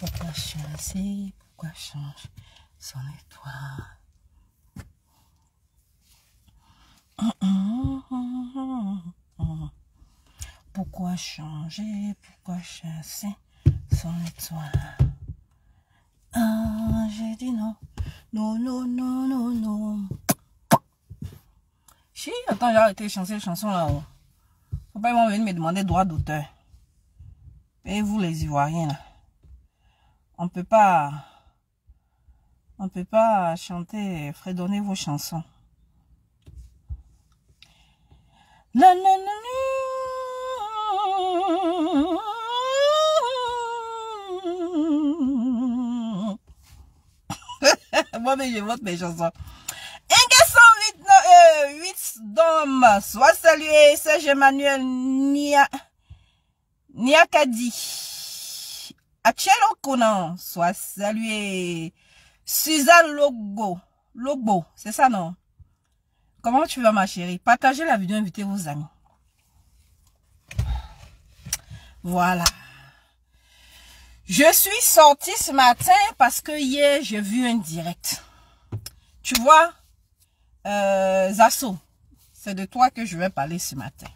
Pourquoi changer? Pourquoi changer son étoile? Pourquoi changer? Pourquoi chasser son étoile? Ah, j'ai dit non. Non, non, non, non, non. Si, attends, j'ai arrêté de chanter les chansons là-haut. Faut pas venir me demander droit d'auteur. Et vous les Ivoiriens là. On peut pas chanter, fredonner vos chansons. La, la, la, la. Moi, mais je vote mes chansons. Un garçon 8 d'hommes, soit salué, Serge Emmanuel Niakadi. Achelo Conan, soit salué. Suzanne Logo, c'est ça non? Comment tu vas ma chérie? Partagez la vidéo, invitez vos amis. Voilà. Je suis sortie ce matin parce que hier j'ai vu un direct. Tu vois, Zasso, c'est de toi que je vais parler ce matin.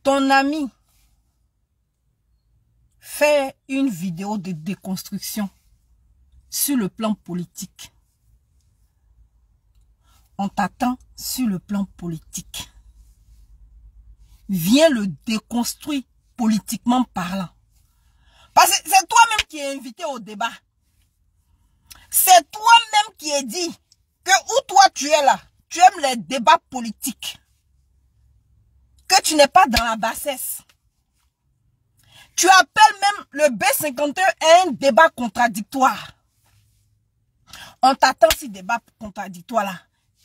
Ton ami fait une vidéo de déconstruction sur le plan politique. On t'attend sur le plan politique. Viens le déconstruire politiquement parlant. Parce que c'est toi-même qui es invité au débat. C'est toi-même qui es dit que où toi tu es là, tu aimes les débats politiques. Que tu n'es pas dans la bassesse. Tu appelles même le B51 à un débat contradictoire. On t'attend si débat contradictoire là.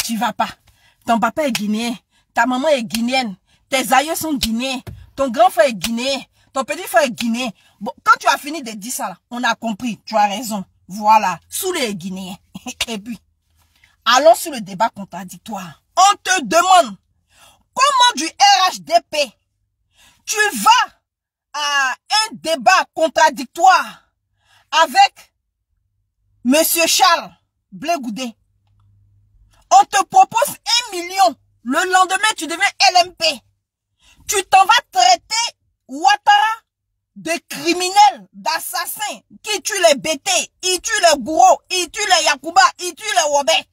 Tu vas pas. Ton papa est guinéen. Ta maman est guinéenne. Tes aïeux sont guinéens. Ton grand frère est guinéen. Ton petit frère est guinéen. Bon, quand tu as fini de dire ça là, on a compris. Tu as raison. Voilà. Sous les Guinéens. Et puis, allons sur le débat contradictoire. On te demande comment du RHDP tu vas à un débat contradictoire avec Monsieur Charles Blé Goudé. On te propose 1 million. Le lendemain, tu deviens LMP. Tu t'en vas traiter Ouattara de criminels, d'assassins, qui tue les BT, il tue les bourreaux, il tue les Yakuba, il tue les Wobé.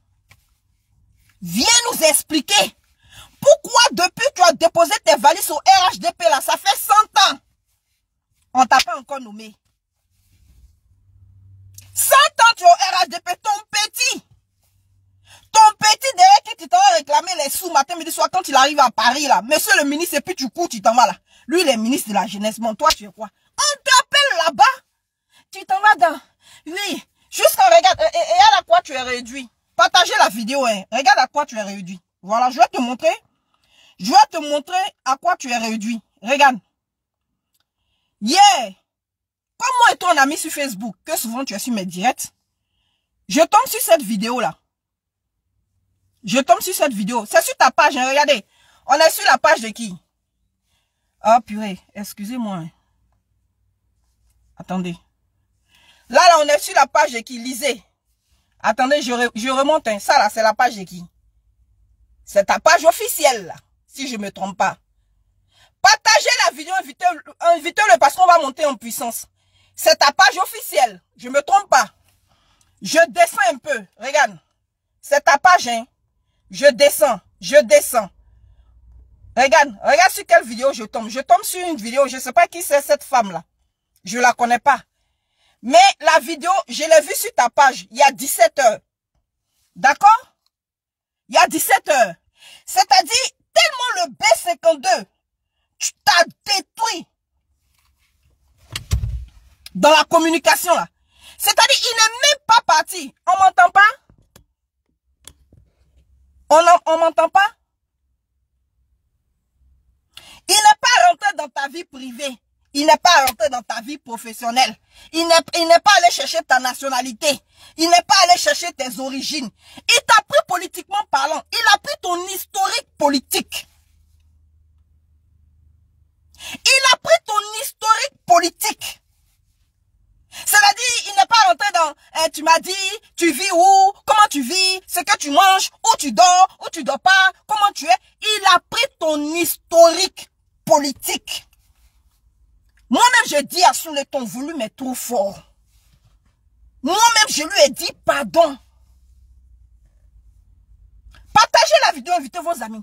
Viens nous expliquer pourquoi depuis que tu as déposé tes valises au RHDP là, ça fait 100 ans, on t'a pas encore nommé. 100 ans tu es au RHDP, ton petit derrière qui t'en va réclamer les sous matin, midi, soir, quand il arrive à Paris là, monsieur le ministre, et puis tu cours, tu t'en vas là. Lui, il est ministre de la jeunesse, bon, toi, tu es quoi? On t'appelle là-bas, tu t'en vas dans... Oui, jusqu'à regarde, et à quoi tu es réduit. Partagez la vidéo, hein. Regarde à quoi tu es réduit. Voilà, je vais te montrer à quoi tu es réduit. Regarde. Yeah. Comme moi et ton ami sur Facebook, que souvent tu es sur mes directs, je tombe sur cette vidéo là. C'est sur ta page, hein, regardez. On est sur la page de qui? Oh purée, excusez-moi. Hein. Attendez. Là, on est sur la page de qui? Lisez. Attendez, je remonte. Hein. Ça là, c'est la page de qui? C'est ta page officielle là, si je ne me trompe pas. Partagez la vidéo, invitez-le parce qu'on va monter en puissance. C'est ta page officielle, je ne me trompe pas. Je descends un peu, regarde. C'est ta page, hein. Je descends. Regarde sur quelle vidéo je tombe. Je tombe sur une vidéo, je ne sais pas qui c'est cette femme-là. Je ne la connais pas. Mais la vidéo, je l'ai vue sur ta page, il y a 17 heures. D'accord? Il y a 17 heures. C'est-à-dire, tellement le B52, tu t'as détruit dans la communication là. C'est-à-dire, il n'est même pas parti. On m'entend pas? On m'entend pas? Il n'est pas rentré dans ta vie privée. Il n'est pas rentré dans ta vie professionnelle. Il n'est pas allé chercher ta nationalité. Il n'est pas allé chercher tes origines. Il t'a pris politiquement parlant. Il a pris ton historique politique. tu m'as dit, tu vis où, comment tu vis, ce que tu manges, où tu dors pas, comment tu es. Il a pris ton historique politique. Moi-même, je dis à Soulé, ton volume est trop fort. Moi-même, je lui ai dit pardon. Partagez la vidéo, invitez vos amis.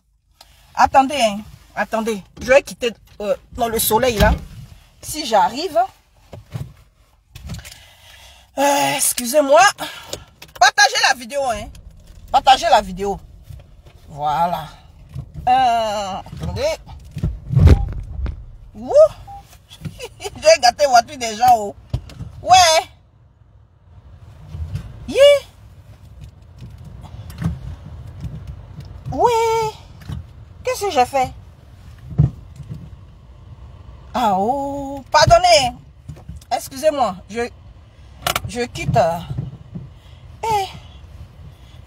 Attendez, hein, attendez. Je vais quitter dans le soleil, là. Si j'arrive. Excusez-moi. Partagez la vidéo, hein. Partagez la vidéo. Voilà. Attendez. Ouh. J'ai gâté la voiture des gens. Oh. Ouais. Yeah. Oui. Qu'est-ce que j'ai fait? Ah oh. Pardonnez. Excusez-moi. Je quitte.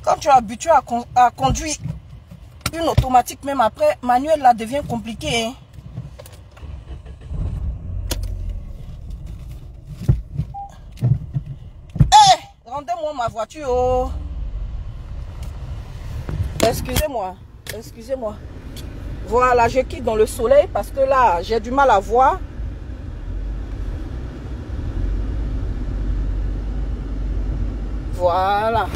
Quand tu es habitué à conduire une automatique, même après, manuel là devient compliqué. Hein. Rendez-moi ma voiture. Oh. Excusez-moi. Excusez-moi. Voilà, je quitte dans le soleil parce que là, j'ai du mal à voir. Voilà.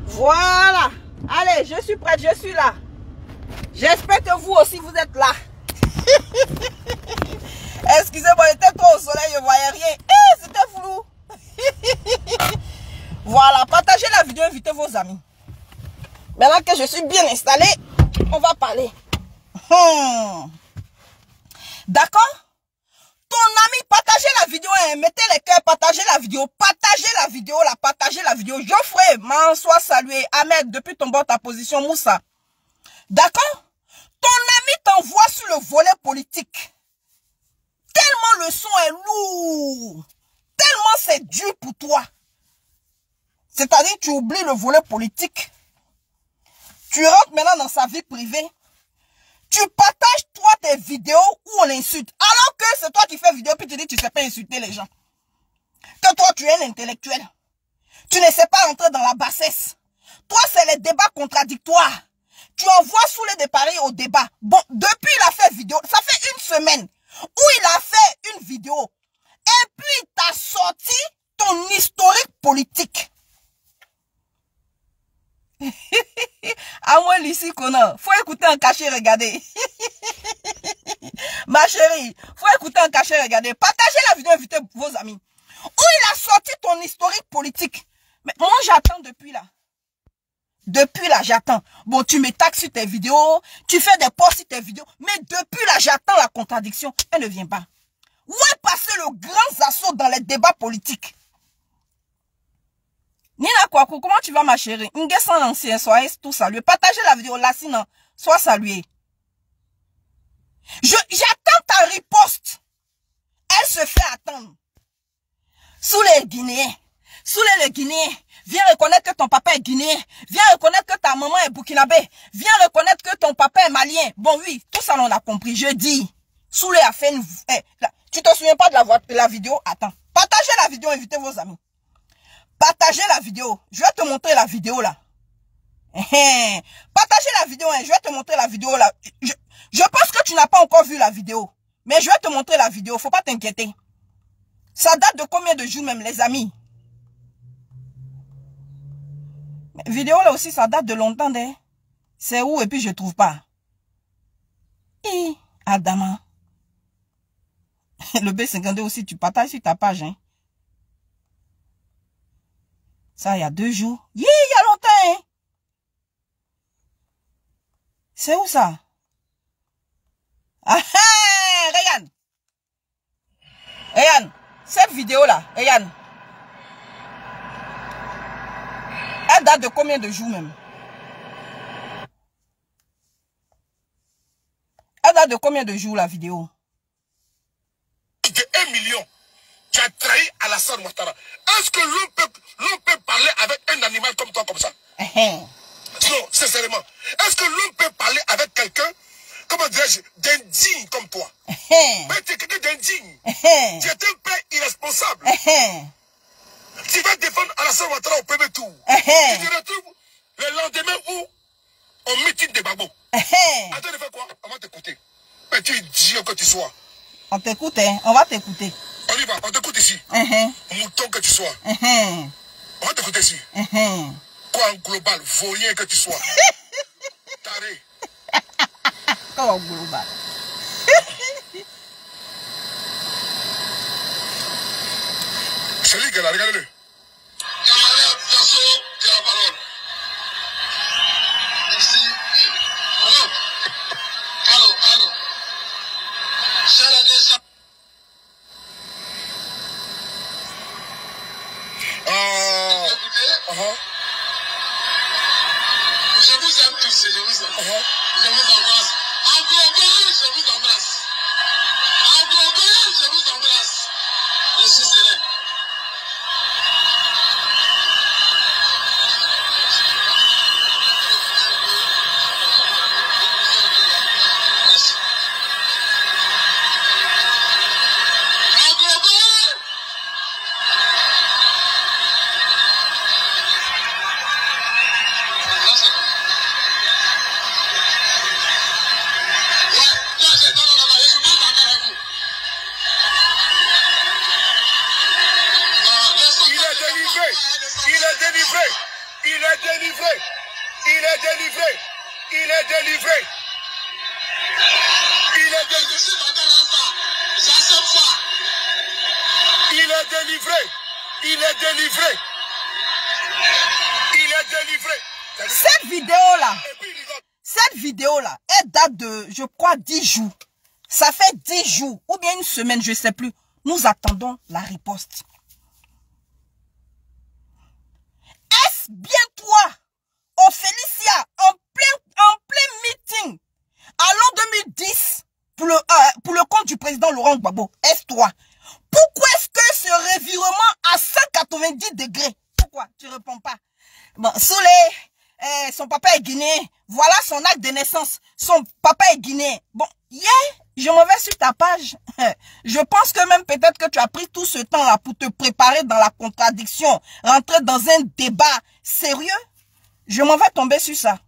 Voilà. Allez, je suis prête, je suis là. J'espère que vous aussi, vous êtes là. Excusez-moi, j'étais trop au soleil, je ne voyais rien. C'était flou. Voilà, partagez la vidéo, invitez vos amis. Maintenant que je suis bien installé, on va parler. D'accord? Ton ami, partagez la vidéo, hein, mettez les cœurs, partagez la vidéo, partagez la vidéo, partagez la vidéo. Geoffrey, sois salué. Ahmed, depuis ton bord, ta position, Moussa. D'accord? Ton ami t'envoie sur le volet politique. Tellement le son est lourd. Tellement c'est dur pour toi. C'est-à-dire tu oublies le volet politique. Tu rentres maintenant dans sa vie privée. Tu partages toi tes vidéos où on l'insulte. Alors que c'est toi qui fais vidéo puis tu dis tu sais pas insulter les gens. Que toi tu es un intellectuel. Tu ne sais pas entrer dans la bassesse. Toi c'est les débats contradictoires. Tu envoies sous les Paris au débat. Bon, depuis il a fait vidéo, ça fait une semaine où il a fait une vidéo. Et puis il t'a sorti ton historique politique. À moi, Lucie Connor, faut écouter en cachet, regardez. Ma chérie, faut écouter en cachet, regardez. Partagez la vidéo, invitez vos amis. Où il a sorti ton historique politique. Mais moi, j'attends depuis là. Depuis là, j'attends. Bon, tu me taxes sur tes vidéos, tu fais des posts sur tes vidéos, mais depuis là, j'attends la contradiction. Elle ne vient pas. Où est passé le grand assaut dans les débats politiques? Nina Kwaku, comment tu vas ma chérie? N'guessan l'ancien, soyez tout salués. Partagez la vidéo là, sinon, sois salué. J'attends ta riposte. Elle se fait attendre. Sous les Guinéens. Sous les Guinéens. Viens reconnaître que ton papa est guinéen. Viens reconnaître que ta maman est burkinabé. Viens reconnaître que ton papa est malien. Bon oui, tout ça on a compris. Je dis, Soulé a fait une... tu te souviens pas de la vidéo? Attends. Partagez la vidéo, invitez vos amis. Partagez la vidéo. Je vais te montrer la vidéo là. Partagez la vidéo. Je vais te montrer la vidéo là. Je pense que tu n'as pas encore vu la vidéo. Mais je vais te montrer la vidéo. Faut pas t'inquiéter. Ça date de combien de jours même les amis? Mais vidéo là aussi ça date de longtemps. C'est où et puis je trouve pas. Adama. Le B52 aussi tu partages sur ta page. Hein. Ça, il y a 2 jours. Il y a longtemps, hein. C'est où ça? Ah, regarde. Regarde. Cette vidéo-là, regarde. Elle date de combien de jours même? date de combien de jours la vidéo? De 1 million. Tu as trahi Alassane Ouattara. Est-ce que l'on peut parler avec un animal comme toi, comme ça? Non, sincèrement. Est-ce que l'on peut parler avec quelqu'un, comment dirais-je, d'indigne comme toi? Mais tu es quelqu'un d'indigne. Tu es un père irresponsable. Tu vas défendre Alassane Ouattara au premier tour. Tu te retrouves le lendemain où on meeting des babos. Attends, de faire quoi? On va t'écouter. Mais tu es idiot que tu sois. On t'écoute, hein? On va t'écouter. On y va, on t'écoute ici. Mouton que tu sois. On va t'écouter ici. Quoi en global, vaurien que tu sois. Taré. Quoi en global? C'est lui qui est là, regardez-le. Camarade Dasso, tu as la parole. Merci. Allô? Allô? Chère année, chère... Je vous aime tous, je vous aime. Je vous embrasse. En global, je vous embrasse. En global, je vous embrasse. Je suis serein. Merci. En global, là c'est bon. Non, je suis pas d'accord avec vous. Non, laisse-moi. Il est délivré. Il est délivré. Il est délivré. Il est délivré. Il est délivré. Il est délivré. Je suis d'accord avec ça. J'accepte ça. Il est délivré. Il est délivré. Il est délivré. Cette vidéo-là, Et puis il rigole. cette vidéo-là, elle date de, je crois, 10 jours. Ça fait 10 jours, ou bien une semaine, je ne sais plus. Nous attendons la riposte. Est-ce bien toi, Ophélicia, en plein meeting, à l'an 2010, pour le compte du président Laurent Gbagbo? Est-ce toi? Pourquoi est-ce que ce revirement à 190 degrés? Pourquoi? Tu réponds pas. Bon, Soulé, son papa est guinéen. Voilà son acte de naissance. Son papa est guinéen. Bon, hier, je m'en vais sur ta page. Je pense que même peut-être que tu as pris tout ce temps-là pour te préparer dans la contradiction, rentrer dans un débat sérieux. Je m'en vais tomber sur ça.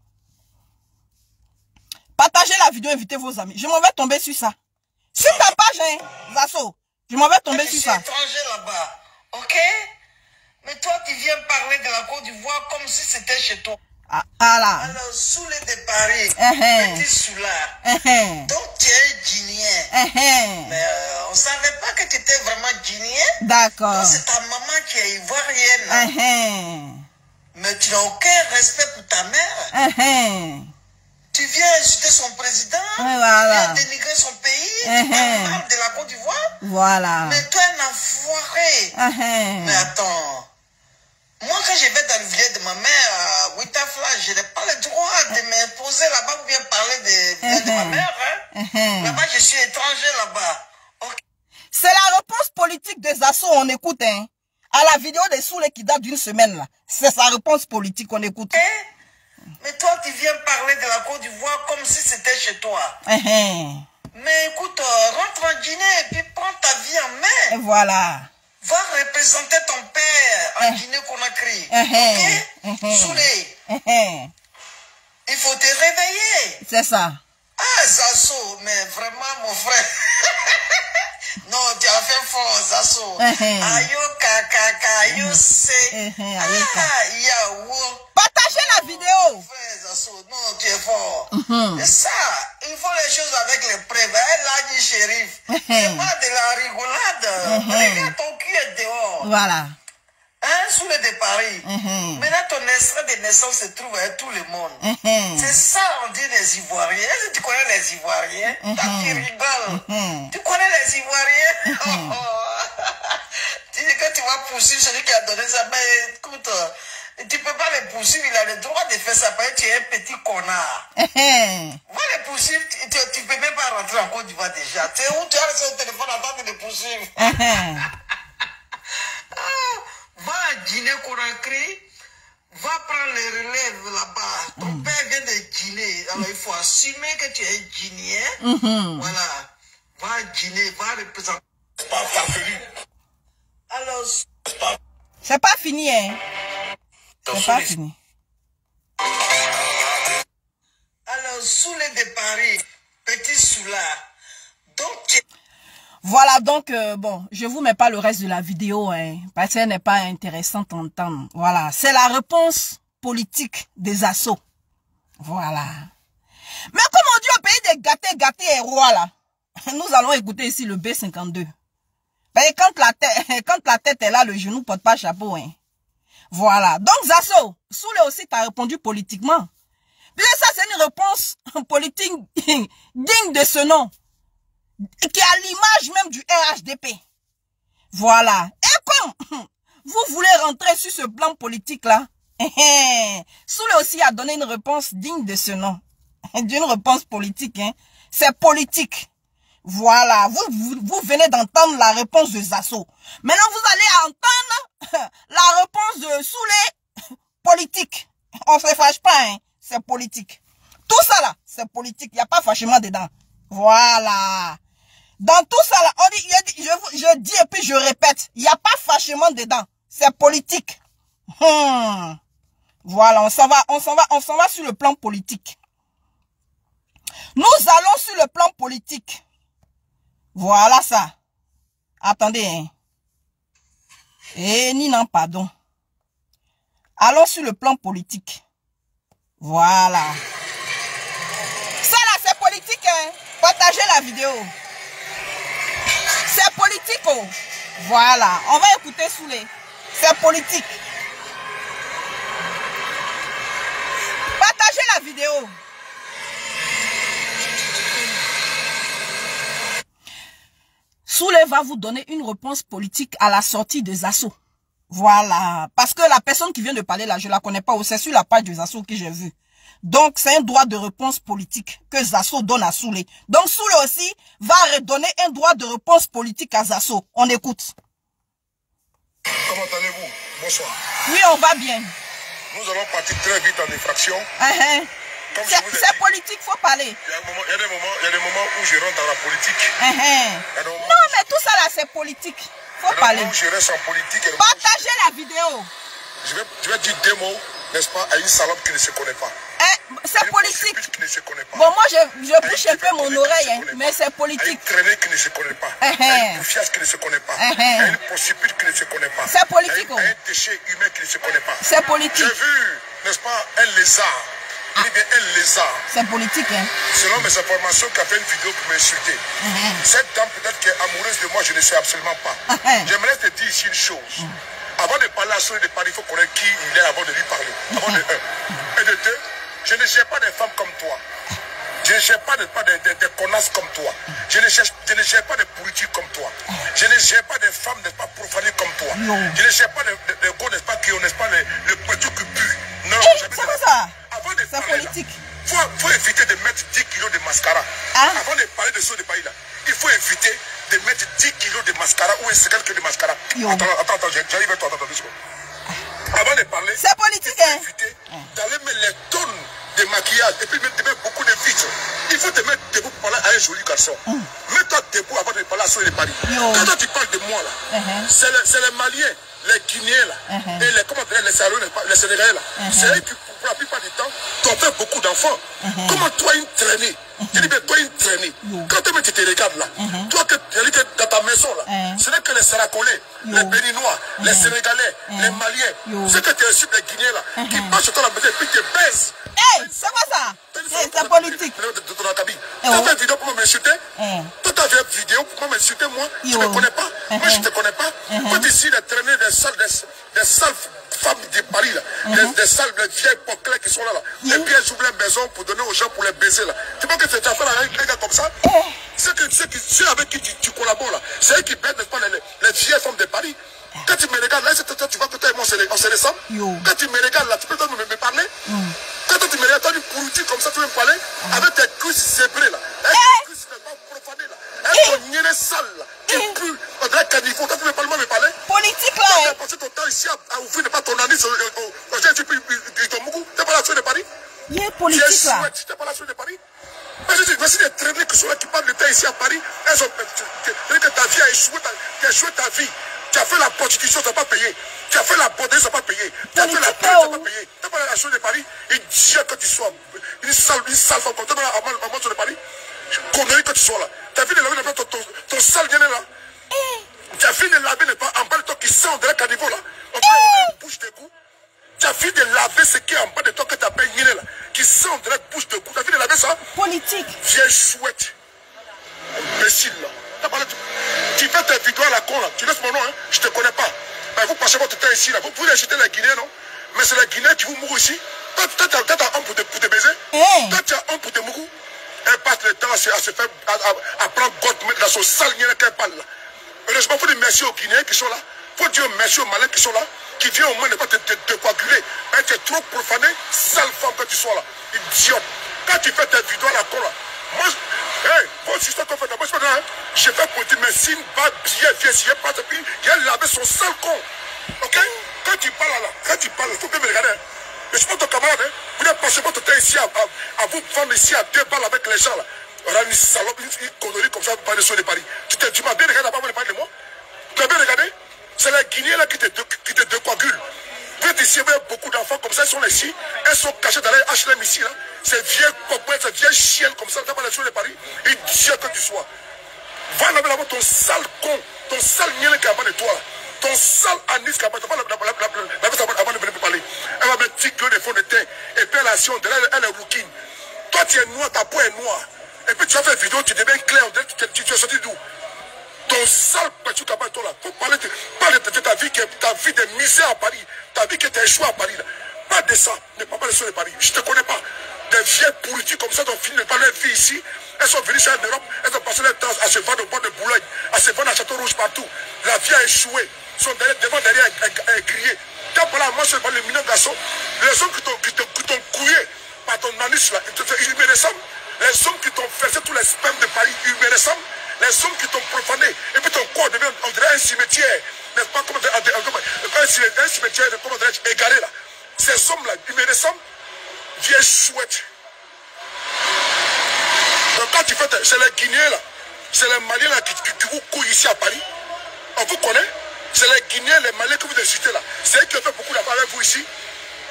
Partagez la vidéo, invitez vos amis. Je m'en vais tomber sur ça. Sur ta page, hein, Zasso. Je m'en vais tomber sur ça. Je suis étranger là-bas, ok? Mais toi, tu viens parler de la Côte d'Ivoire comme si c'était chez toi. Ah là. Alors, Soulé de Paris, petit Soulard. Donc, tu es guinéen. Mais on ne savait pas que tu étais vraiment guinéen. D'accord. C'est ta maman qui est ivoirienne. Mais tu n'as aucun respect pour ta mère. Tu viens insulter son président. Voilà. Tu viens dénigrer son pays. Tu parles mal de la Côte d'Ivoire. Voilà. Mais toi, un enfoiré. Mais attends. Moi, quand je vais dans le village de ma mère, à Witafla, je n'ai pas le droit de m'imposer là-bas ou bien parler de village de ma mère. Là-bas, je suis étranger là-bas. Okay. C'est la réponse politique des assauts, on écoute, hein. À la vidéo des Soulé qui date d'une semaine, là. C'est sa réponse politique, on écoute. Mais toi, tu viens parler de la Côte d'Ivoire comme si c'était chez toi. Mais écoute, rentre en Guinée et puis prends ta vie en main. Et voilà. Va représenter ton père en Guinée-Conakry. Ok? Soulé. Il faut te réveiller. C'est ça. Ah, Zasso, mais vraiment, mon frère. Non, tu as fait fort, Zasso. Ayo, kaka, ayo, se. Ah, yawo. Partagez la vidéo. Non, tu es fort. Et ça, il faut les choses avec les preuves. Elle a dit shérif. C'est pas de la rigolade. Regarde, ton cul est dehors. Voilà. Hein, Soulé de Paris. Maintenant, ton extrait de naissance se trouve avec tout le monde. C'est ça, on dit les Ivoiriens. Est-ce que tu connais les Ivoiriens? Tu rigoles. Tu connais les Ivoiriens? Tu dis que tu vas poursuivre celui qui a donné ça. Mais écoute, tu peux pas les poursuivre, il a le droit de faire ça, parce que tu es un petit connard. Va les poursuivre, tu peux même pas rentrer en Côte d'Ivoire déjà. Tu es où tu as laissé le téléphone en train de les poursuivre? Va à Guinée-Conakry, va prendre les relèves là-bas. Ton père vient de Guinée, alors il faut assumer que tu es guinéen. Voilà. Va à Guinée, va représenter. Alors, c'est pas fini, hein. C'est pas fini. Alors, Soulé de Paris, petit Soulard. Donc, voilà, donc, bon, je vous mets pas le reste de la vidéo, hein, parce qu'elle n'est pas intéressante à entendre. Voilà, c'est la réponse politique des assauts. Voilà. Mais comme on dit au pays des gâtés et rois, là, nous allons écouter ici le B52. Et quand la tête est là, le genou porte pas chapeau, hein. Voilà. Donc, Zasso, Soulé aussi t'a répondu politiquement. Puis ça, c'est une réponse politique digne de ce nom. Qui est à l'image même du RHDP. Voilà. Et comme vous voulez rentrer sur ce plan politique-là, Soulé aussi a donné une réponse digne de ce nom. D'une réponse politique, hein. C'est politique. Voilà, vous venez d'entendre la réponse de Zasso. Maintenant, vous allez entendre la réponse de Soulé politique. On se fâche pas, hein. C'est politique. Tout ça là, c'est politique. Il n'y a pas fâchement dedans. Voilà. Dans tout ça là, on dit, je dis et puis je répète, il n'y a pas fâchement dedans. C'est politique. Voilà, on s'en va sur le plan politique. Nous allons sur le plan politique. Voilà ça. Attendez, hein. Ni non, pardon. Allons sur le plan politique. Voilà. Ça là, c'est politique, hein. Partagez la vidéo. C'est politique, oh. Voilà. On va écouter Soulé. C'est politique. Partagez la vidéo. Soulé va vous donner une réponse politique à la sortie de Zasso. Voilà. Parce que la personne qui vient de parler là, je la connais pas. C'est sur la page de Zasso que j'ai vu. Donc, c'est un droit de réponse politique que Zasso donne à Soulé. Donc, Soulé aussi va redonner un droit de réponse politique à Zasso. On écoute. Comment allez-vous? Bonsoir. Oui, on va bien. Nous allons partir très vite en infraction. C'est politique, faut parler. Il y a des moments où je rentre dans la politique. Non, mais tout ça là, c'est politique. Faut parler. Où je reste en politique. Partagez la vidéo. Je vais dire deux mots, n'est-ce pas, à une salope qui ne se connaît pas. C'est politique. Bon, moi, je bouche un peu mon oreille, hein, mais c'est politique. À une traînée qui ne se connaît pas. À une poufiasse qui ne se connaît pas. À une procipute qui ne se connaît pas. C'est politique. À un déchet humain qui ne se connaît pas. C'est politique. J'ai vu, n'est-ce pas, un lézard. Un lézard. C'est politique, hein. Selon mes informations, qui a fait une vidéo pour m'insulter. Cette dame, peut-être qu'elle est amoureuse de moi, je ne sais absolument pas. J'aimerais te dire ici une chose. Avant de parler à Soulé de Paris, il faut connaître qui il est avant de lui parler. Avant de un. Et de deux, je ne cherche pas des femmes comme toi. Je ne cherche pas des connasses comme toi. Je ne cherche pas des pourritures comme toi. Je ne cherche pas des femmes, n'est-ce pas, profanées comme toi. Je ne cherche pas des gars, n'est-ce pas, qui ont, n'est-ce pas, le poitou qui pue. Non, c'est ça. Avant de c'est parler, politique. Il faut éviter de mettre 10 kilos de mascara. Avant de parler de ce de pays là, il faut éviter de mettre 10 kilos de mascara ou 50 kilos de mascara. Attends, j'arrive à toi, attends, 2 secondes. Avant de parler, c'est politique, il faut éviter d'aller mettre les tonnes de maquillage et puis de mettre beaucoup de filtres. Il faut te mettre debout pour parler à un joli garçon. Mets-toi debout avant de parler à Soulé de Paris. Quand toi, tu parles de moi là, c'est les Maliens, les Guinéens là, et les Salons, les Sénégalais là. C'est eux qui, pour la plupart du temps, t'ont fait beaucoup d'enfants. Comment toi, une traînée, je dis bien toi, une traînée, quand tu te regardes là, toi, dans ta maison là, ce n'est que les Saracolais, les Béninois, les Sénégalais, les Maliens, ceux que tu insultes, les Guinéens là, qui passent sur la maison et puis te baissent. C'est quoi ça? C'est politique. Tu as fait une vidéo pour m'insulter? Toi, tu as fait une vidéo pour m'insulter, moi? Tu ne me connais pas? Moi, je ne te connais pas? Quand ici, les traînées des sales femmes de Paris, là, des sales, les vieilles poclets qui sont là, et puis elles ouvrent les maisons pour donner aux gens pour les baiser, là. Tu penses que c'est ta affaire avec un gars comme ça? Ceux avec qui tu collabores, là, c'est eux qui baissent, n'est-ce pas, les vieilles femmes de Paris. Quand tu me regardes là, tu vois que toi et moi on se ressemble. Quand tu me regardes là, tu peux me parler. Quand tu me regardes, tu as une pourriture comme ça, tu veux me parler. Avec tes cuisses zébrées là. Avec tes cuisses profanées là. Avec ton niais sale là. Qui pue. On dirait caniveau. Quand tu veux me parler. Politique là. Tu as passé ton temps ici à ouvrir pas ton anis. Ton mougou. Tu n'es pas la suite de Paris. Il est politique là. Tu n'es pas la suite de Paris. Voici des traînées qui sont là qui parlent de temps ici à Paris. Elles ont que ta vie a échoué. Tu as échoué ta vie. Tu as fait la prostitution, tu n'as pas payé. Tu as fait la bordée, tu n'as pas payé. Tu as fait la peur, tu n'as pas payé. Tu n'as pas la chose de Paris. Et Dieu que tu sois. Une sale femme comme toi, à moi sur de Paris. Connerie que tu sois là. Tu as vu de laver ton sale gain là. Tu as fini de laver en bas de toi qui sent de la caniveau là. On bouche de cou. Tu as fini de laver ce qui est en bas de toi que tu as payé là. Qui sent de la bouche de cou. Tu as fini de laver ça. Politique. Vieille chouette. Imbécile là. Tu fais tes vidéos à la con là. Tu laisses mon nom, hein. Je te connais pas. Ben, vous passez votre temps ici là. Vous pouvez acheter la Guinée, non? Mais c'est la Guinée qui vous mourra ici. Toi, tu as honte pour te baiser. Toi, tu as honte pour te mourir. Elle passe le temps à se faire, à prendre God dans son sale lien qu'elle parle là. Heureusement, il faut dire merci aux Guinéens qui sont là. Il faut dire merci aux malins qui sont là. Qui viennent au moins ne pas te coaguler. Mais tu es trop profané, sale femme que tu sois là. Idiote. Quand tu fais tes vidéos à la con là. Moi, votre histoire qu'on fait d'abord, je fais politique, mais s'il va bien, si il pas depuis, il a lavé son sale con. Ok? Quand tu parles là, il faut bien me regarder. Mais je suis pas ton camarade, hein. Vous n'avez passé votre temps ici à vous prendre ici à 2 balles avec les gens là. On a une salope, une connerie comme ça, vous parlez sur les paris. Tu m'as bien regardé avant de parler de moi? Tu as bien regardé? C'est la Guinée là qui te décoagule. Vous êtes ici, vous avez beaucoup d'enfants comme ça, ils sont ici, elles sont cachées dans les HLM ici là. Ces vieilles copains, ces vieilles chiennes comme ça, tu n'as pas les choses de Paris. Et Dieu que tu sois. Va laver là-bas ton sale con, ton sale niais qui est en bas de toi là. Ton sale anis qui est en bas de toi, avant de venir me parler. Elle va me tirer des fonds de teint. Et puis elle est rouquine. Toi tu es noir, ta peau est noire. Et puis tu as fait une vidéo, tu deviens clair, tu es sorti d'où? Ton sale petit cabas, toi là. Faut parler de ta vie de misère à Paris. Ta vie qui t'a échoué à Paris là. Pas de ça. Ne parle pas de ça de Paris. Je ne te connais pas. Des vieilles pourritures comme ça, ont fini de parler de filles ici. Elles sont venues en Europe. Elles ont passé leur temps à se vendre au bord de Boulogne, à se vendre à Château-Rouge partout. La vie a échoué. Ils sont derrière à griller. Quand voilà, moi je parle de millions de garçons. Les hommes qui t'ont couillé par ton anus là, ils me ressemblent. Les hommes qui t'ont versé tous les spermes de Paris, ils me ressemblent. Les hommes qui t'ont profané, et puis ton corps devient, on dirait un cimetière, n'est-ce pas, comme un cimetière, comment dirais-je, égaré là. Ces hommes là, ils me ressemblent, vieille chouette. Donc quand tu fais, c'est les Guinéens là, c'est les Maliens là qui vous couillent ici à Paris. On vous connaît, c'est les Guinéens, les Maliens que vous citez là. C'est eux qui ont fait beaucoup d'affaires avec vous ici.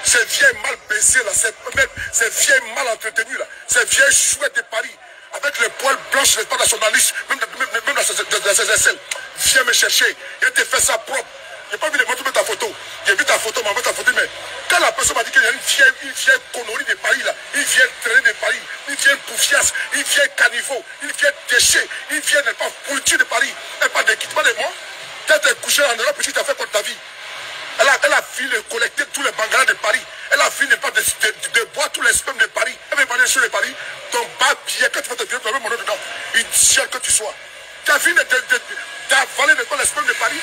Ces vieilles mal baissées là, ces vieilles mal entretenues là, ces vieilles chouettes de Paris. Avec les poils blanches, pas nationalistes, même dans ses aisselles. Viens me chercher, et te fait ça propre. Je n'ai pas vu de montrer ta photo. J'ai vu ta photo, m'envoie ta photo, mais quand la personne m'a dit qu'il y a une vieille connerie de Paris là, une vieille traînée de Paris, une vieille bouffiasse, une vieille caniveau, une vieille déchet, une vieille n'est pas pourriture de Paris, elle pas d'équipement de moi. Quand tu es couché en Europe, tu as fait contre ta vie. Elle a fini de collecter tous les bangalas de Paris. Elle a fini de boire tous les spermes de Paris. Elle veut parler sur les Paris. Ton bas pied, quand tu vas te virer, tu vas mettre mon nom dedans. Idiote que tu sois. Tu as fini d'avaler les spermes de Paris.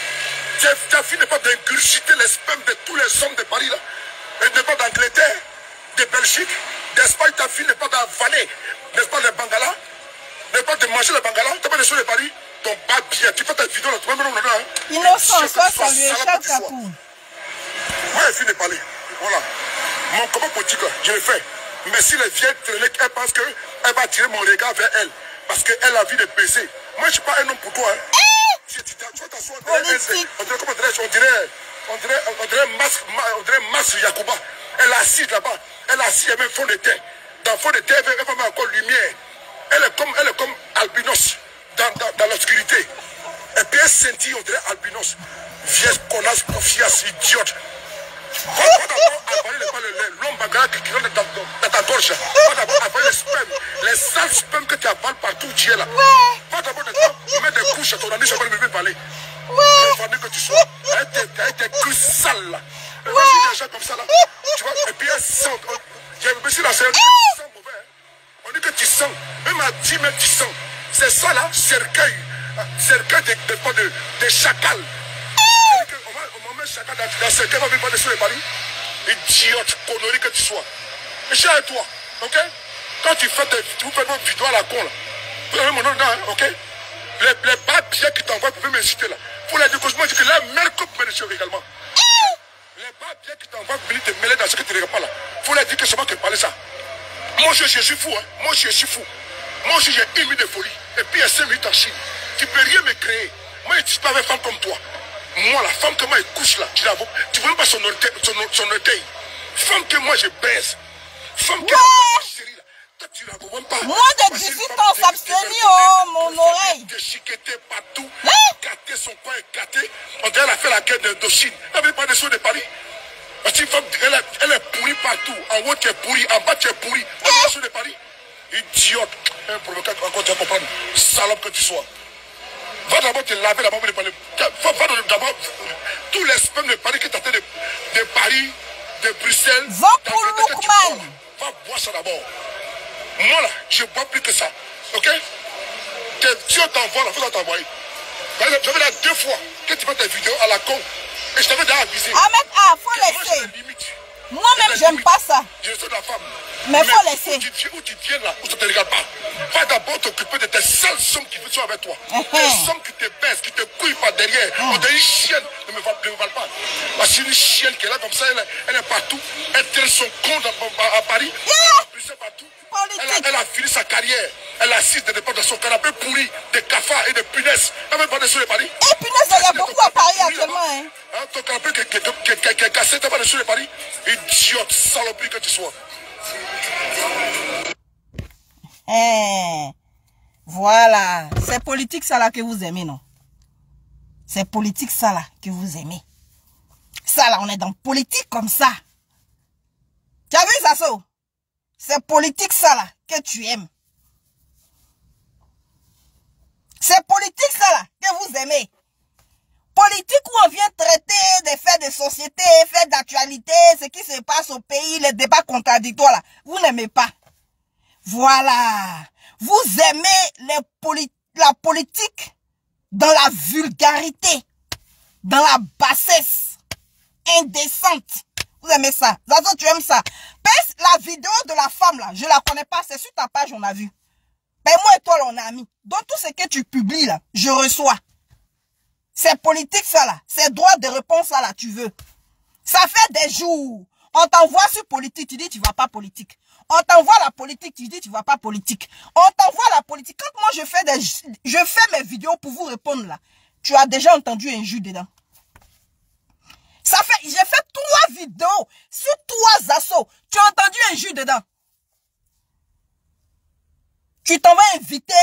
Tu as fini d'ingurgiter les spermes de tous les hommes de Paris là. Et de pas d'Angleterre, de Belgique, d'Espagne, tu as fini d'avaler, n'est-ce pas, les bangalas. N'est pas de manger les bangalas. Tu n'as pas les choses de Paris. Ton bas pied, tu fais ta vidéo là, tu vas mettre mon nom dedans. Innocent, ça lui échappe ta cour. Moi, elle finit de parler. Voilà. Mon combat politique, je le fais. Mais si les vieilles traînées, elles pensent qu'elle va attirer mon regard vers elle. Parce qu'elle a envie de baiser. Moi, je ne suis pas un homme pour toi. Hein. Tu vas t'asseoir, on dirait Mas Yacouba. Elle est assise là-bas. Elle est assise, elle met fond de terre. Dans fond de terre, elle va mettre encore lumière. Elle est comme albinos dans l'obscurité. Et puis elle scintille, on dirait albinos. Vieille connasse, bouffiasse, idiote. Va d'abord avaler l'homme bagarre qui rentre dans ta gorge. Va d'abord avaler les spermes. Les sales spermes que tu avales partout, tu es là. Va d'abord mettre des couches à ton ami, je vais me parler. Les familles que tu sois. Avec tes cuisses sales là. Imagine des gens comme ça là. Tu vois, et puis elles sentent. J'ai vu ici là, c'est un truc qui sent mauvais. On dit que tu sens. Même à 10 mètres, tu sens. C'est ça là, cercueil. Cercueil de chacal. On mets chacun dans ce cas, va venir parler sur les paris. Idiote, connerie que tu sois. Et cher toi, ok? Quand tu fais vous faites vos vidéos à la con, là. Vous avez mon nom dedans, hein, ok? Les papiers qui t'envoient pour m'insulter là. Pour les dire que je me dis que la mère coupe mes cheveux également. Les papiers qui t'envoient pour venir te mêler dans ce que tu ne regardes pas là. Faut leur dire que c'est moi qui parle ça. Moi je suis fou, hein. Moi je suis fou. Moi aussi j'ai une minute de folie. Et puis il y a 5 minutes en Chine. Tu peux rien me créer. Moi je ne suis pas avec une femme comme toi. Moi la femme que moi elle couche là, tu ne vois même pas son orteil. Femme que moi je baise. Femme que moi chérie là. Tu la vois pas. Moi de 18 ans s'abstenir, oh mon oreille. Déchiqueté partout. Gâté son coin est gâté. On dirait elle a fait la guerre d'Indochine. Elle n'avait pas des choses de Paris. Parce qu'une femme, elle est pourrie partout. En haut tu es pourri, en bas tu es pourri. Elle a des choses de Paris. Idiote. Un provocateur, encore tu vas comprendre. Salope que tu sois. Va d'abord te laver d'abord pour parler. Va d'abord tous les spermes de Paris qui t'attendent de Paris, de Bruxelles. Va pour Loukman. Va boire ça d'abord. Moi là, je bois plus que ça. Ok? Si on t'envoie, il faut t'envoyer. J'avais là 2 fois que tu fais tes vidéos à la con. Et je t'avais déjà avisé. Ahmed, faut laisser. Moi-même, j'aime pas ça. Je suis de la femme. Mais faut laisser. Où tu viens là, où ça ne te regarde pas. Va d'abord t'occuper de tes seules sommes qui sont avec toi. Tes sommes qui te baissent, qui te couillent par derrière. On dirait une chienne, ne me valent pas. Parce que c'est une chienne qui est là comme ça, elle est partout. Elle traîne son compte à Paris. Elle est partout. Elle a fini sa carrière. Elle assiste dans son canapé pourri de cafards et de punaises. Elle ne veut pas dessus les Paris. Et punaises, il y a beaucoup à Paris actuellement. Hein. Ton canapé qui est cassé, tu n'as pas dessus les Paris. Idiote, saloperie que tu sois. Voilà. C'est politique ça là que vous aimez, non? C'est politique ça là que vous aimez. Ça là, on est dans politique comme ça. Tu as vu ça, ça? C'est politique ça là que tu aimes. C'est politique ça là que vous aimez. Politique où on vient traiter des faits de société, faits d'actualité, ce qui se passe au pays, les débats contradictoires là. Vous n'aimez pas. Voilà. Vous aimez la politique dans la vulgarité, dans la bassesse, indécente. Vous aimez ça. Zazo, tu aimes ça. Pèse la vidéo de la femme là, je la connais pas, c'est sur ta page, on a vu. Mais moi et toi, là, on a mis. Donc tout ce que tu publies là, je reçois. C'est politique ça là. C'est droit de réponse ça là, tu veux. Ça fait des jours. On t'envoie sur politique, tu dis tu vas pas politique. On t'envoie la politique, tu dis tu vas pas politique. On t'envoie la politique. Quand moi je fais mes vidéos pour vous répondre là, tu as déjà entendu un jus dedans. J'ai fait 3 vidéos sur 3 assauts. Tu as entendu un jus dedans. Tu t'en vas inviter,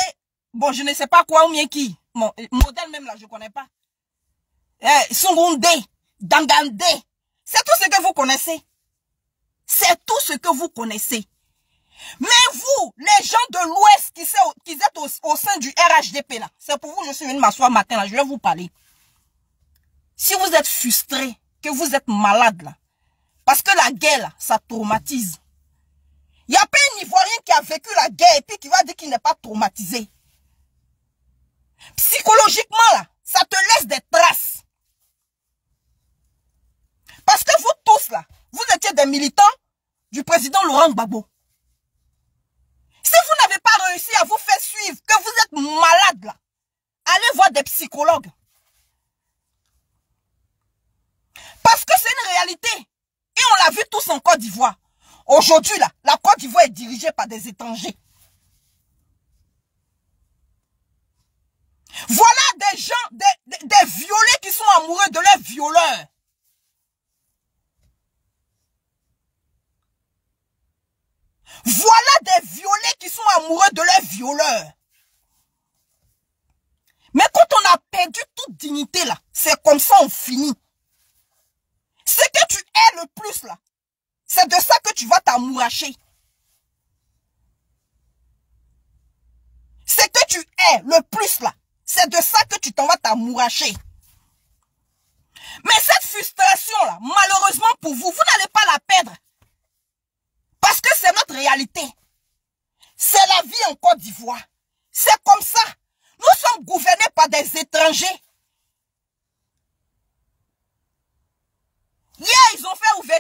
bon je ne sais pas quoi ou bien qui. Mon modèle même là, je connais pas. Sungunde, Dangande. C'est tout ce que vous connaissez. C'est tout ce que vous connaissez. Mais vous, les gens de l'Ouest qui êtes au sein du RHDP là, c'est pour vous que je suis venu m'asseoir matin là, je vais vous parler. Si vous êtes frustré, que vous êtes malade là, parce que la guerre là, ça traumatise. Il n'y a pas un Ivoirien qui a vécu la guerre et puis qui va dire qu'il n'est pas traumatisé. Psychologiquement là, ça te laisse des traces. Parce que vous tous là, vous étiez des militants du président Laurent Gbagbo. Si vous n'avez pas réussi à vous faire suivre, que vous êtes malade là, allez voir des psychologues. Parce que c'est une réalité. Et on l'a vu tous en Côte d'Ivoire. Aujourd'hui là, la Côte d'Ivoire est dirigée par des étrangers. Voilà des gens, des violés qui sont amoureux de leurs violeurs. Voilà des violés qui sont amoureux de leurs violeurs. Mais quand on a perdu toute dignité là, c'est comme ça on finit. Ce que tu es le plus là, c'est de ça que tu vas t'amouracher. Ce que tu es le plus là, c'est de ça que tu t'en vas t'amouracher. Mais cette frustration là, malheureusement pour vous, vous n'allez pas la perdre. Parce que c'est notre réalité. C'est la vie en Côte d'Ivoire. C'est comme ça. Nous sommes gouvernés par des étrangers.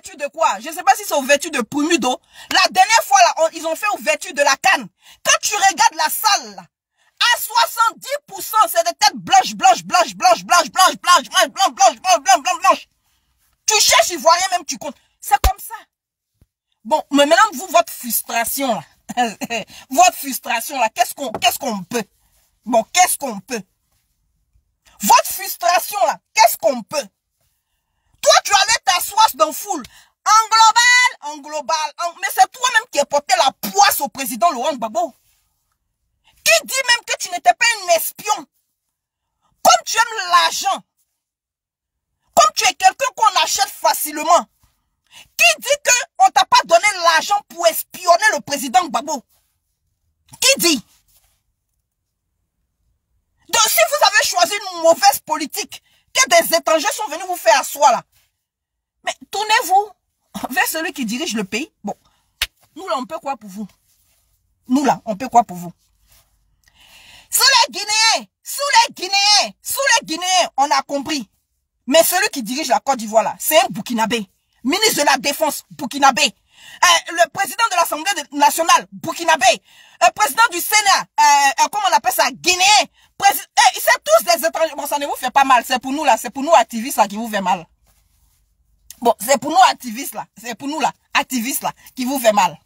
ouverture de quoi? Je ne sais pas si c'est ouverture de Pumudo. La dernière fois, là, ils ont fait ouverture de la canne. Quand tu regardes la salle, là, à 70%, c'est des têtes blanches. Tu cherches Ivoirien même, tu comptes. C'est comme ça. Bon, mais maintenant, vous, votre frustration, là. Votre frustration, là, qu'est-ce qu'on peut? Bon, qu'est-ce qu'on peut? Votre frustration, là, qu'est-ce qu'on peut? Toi, tu allais t'asseoir dans foule. En global. Mais c'est toi-même qui as porté la poisse au président Laurent Gbagbo. Qui dit même que tu n'étais pas un espion? Comme tu aimes l'argent. Comme tu es quelqu'un qu'on achète facilement. Qui dit qu'on t'a pas donné l'argent pour espionner le président Gbagbo? Qui dit? Donc si vous avez choisi une mauvaise politique, que des étrangers sont venus vous faire asseoir là, mais tournez-vous vers celui qui dirige le pays. Bon, nous là on peut quoi pour vous? Nous là on peut quoi pour vous? Sous les Guinéens, on a compris. Mais celui qui dirige la Côte d'Ivoire là, c'est un Burkinabé. Ministre de la Défense, Burkinabé. Le président de l'Assemblée nationale, Burkinabé. Le président du Sénat, comment on appelle ça, Guinéen. C'est tous des étrangers. Bon, ça ne vous fait pas mal. C'est pour nous là, c'est pour nous activistes là qui vous fait mal. Bon, c'est pour nous activistes là. C'est pour nous là, activistes là, qui vous fait mal.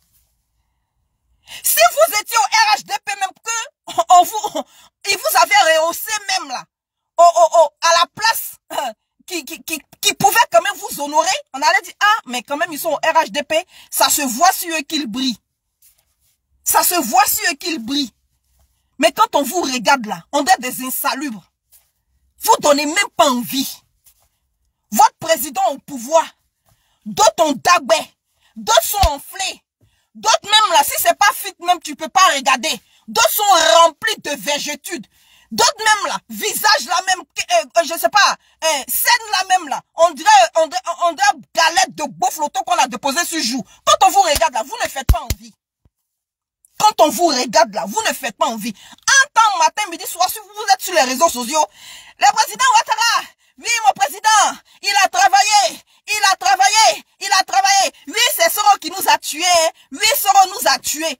Si vous étiez au RHDP même que, il vous avait rehaussé même là, à la place, qui pouvait quand même vous honorer, on allait dire, ah, mais quand même ils sont au RHDP, ça se voit sur eux qu'ils brillent. Ça se voit sur eux qu'ils brillent. Mais quand on vous regarde là, on est des insalubres. Vous donnez même pas envie. Votre président au pouvoir, d'autres ont dagbé, d'autres sont enflés, d'autres même là, si c'est pas fit même, tu peux pas regarder. D'autres sont remplis de végétude. D'autres même là, visage là même, je sais pas, scène là même là, on dirait galette de beau flottant qu'on a déposé sur joue. Quand on vous regarde là, vous ne faites pas envie. Quand on vous regarde là, vous ne faites pas envie. En temps, matin, midi, soir, si vous êtes sur les réseaux sociaux, le président Ouattara, oui mon président, il a travaillé. Oui, c'est Soro qui nous a tués. Oui, Soro nous a tués.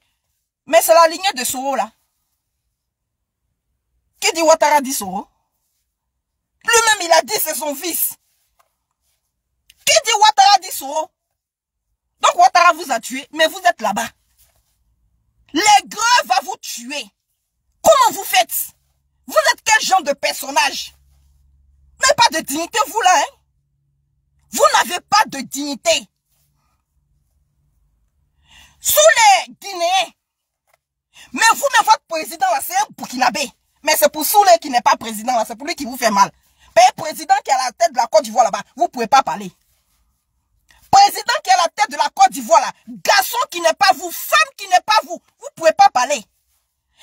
Mais c'est la lignée de Soro là. Qui dit Ouattara dit Soro? Lui-même il a dit c'est son fils. Qui dit Ouattara dit Soro? Donc Ouattara vous a tué, mais vous êtes là-bas. Les grands va vous tuer. Comment vous faites? Vous êtes quel genre de personnage? Vous n'avez pas de dignité vous là, hein? Vous n'avez pas de dignité. Sous les Guinéens. Mais vous-même, votre président là, c'est un Burkinabé. Mais c'est pour Soulé qui n'est pas président là, c'est pour lui qui vous fait mal. Mais président qui est à la tête de la Côte d'Ivoire là-bas, vous ne pouvez pas parler. Président qui est à la tête de la Côte d'Ivoire là, garçon qui n'est pas vous, femme qui n'est pas vous, vous ne pouvez pas parler.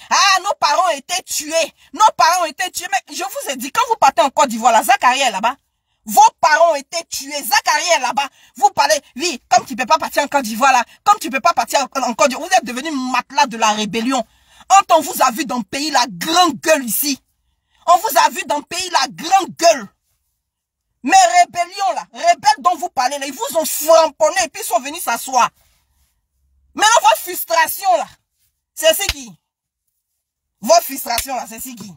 Ah, nos parents ont été tués. Nos parents ont été tués. Mais je vous ai dit, quand vous partez en Côte d'Ivoire là, Zachary est là-bas. Vos parents ont été tués. Zachary est là-bas. Vous parlez, oui, comme tu ne peux pas partir en Côte d'Ivoire là, comme tu ne peux pas partir en Côte d'Ivoire, vous êtes devenu matelas de la rébellion. Quand on vous a vu dans le pays la grande gueule ici. On vous a vu dans le pays la grande gueule. Mais rébellion là, rebelles dont vous parlez là, ils vous ont framponné et puis ils sont venus s'asseoir. Maintenant votre frustration là, c'est ce qui? Votre frustration là, c'est ce qui?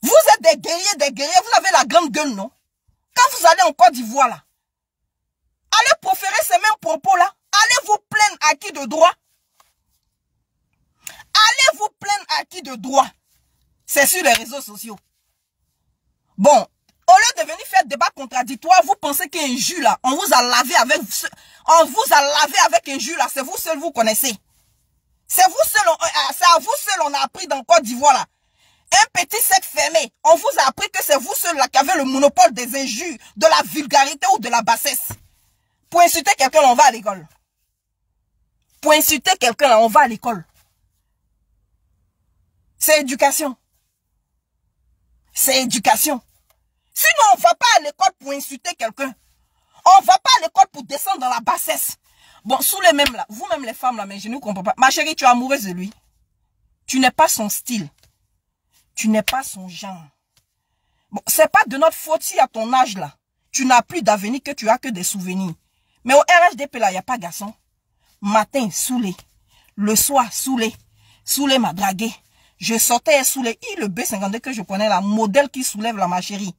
Vous êtes des guerriers, vous avez la grande gueule, non? Quand vous allez en Côte d'Ivoire là, allez proférer ces mêmes propos là, allez vous plaindre à qui de droit? Allez vous plaindre à qui de droit? C'est sur les réseaux sociaux. Bon, au lieu de venir faire débat contradictoire, vous pensez qu'un jus là, on vous a lavé avec un jus là, c'est vous seul vous connaissez. C'est vous seul, c'est à vous seul on a appris dans Côte d'Ivoire là. Un petit sec fermé, on vous a appris que c'est vous seul là qui avez le monopole des injures, de la vulgarité ou de la bassesse. Pour insulter quelqu'un, on va à l'école. Pour insulter quelqu'un là, on va à l'école. C'est éducation. C'est éducation. Sinon, on ne va pas à l'école pour insulter quelqu'un. On ne va pas à l'école pour descendre dans la bassesse. Bon, sous les mêmes là, vous-même les femmes là, mais je ne comprends pas. Ma chérie, tu es amoureuse de lui. Tu n'es pas son style. Tu n'es pas son genre. Bon, c'est pas de notre faute si à ton âge là, tu n'as plus d'avenir, que tu as que des souvenirs. Mais au RHDP, là, il n'y a pas garçon. Matin, saoulé. Le soir, saoulé. Saoulé m'a dragué. Je sortais saoulé. Le B52 que je connais, la modèle qui soulève la ma chérie.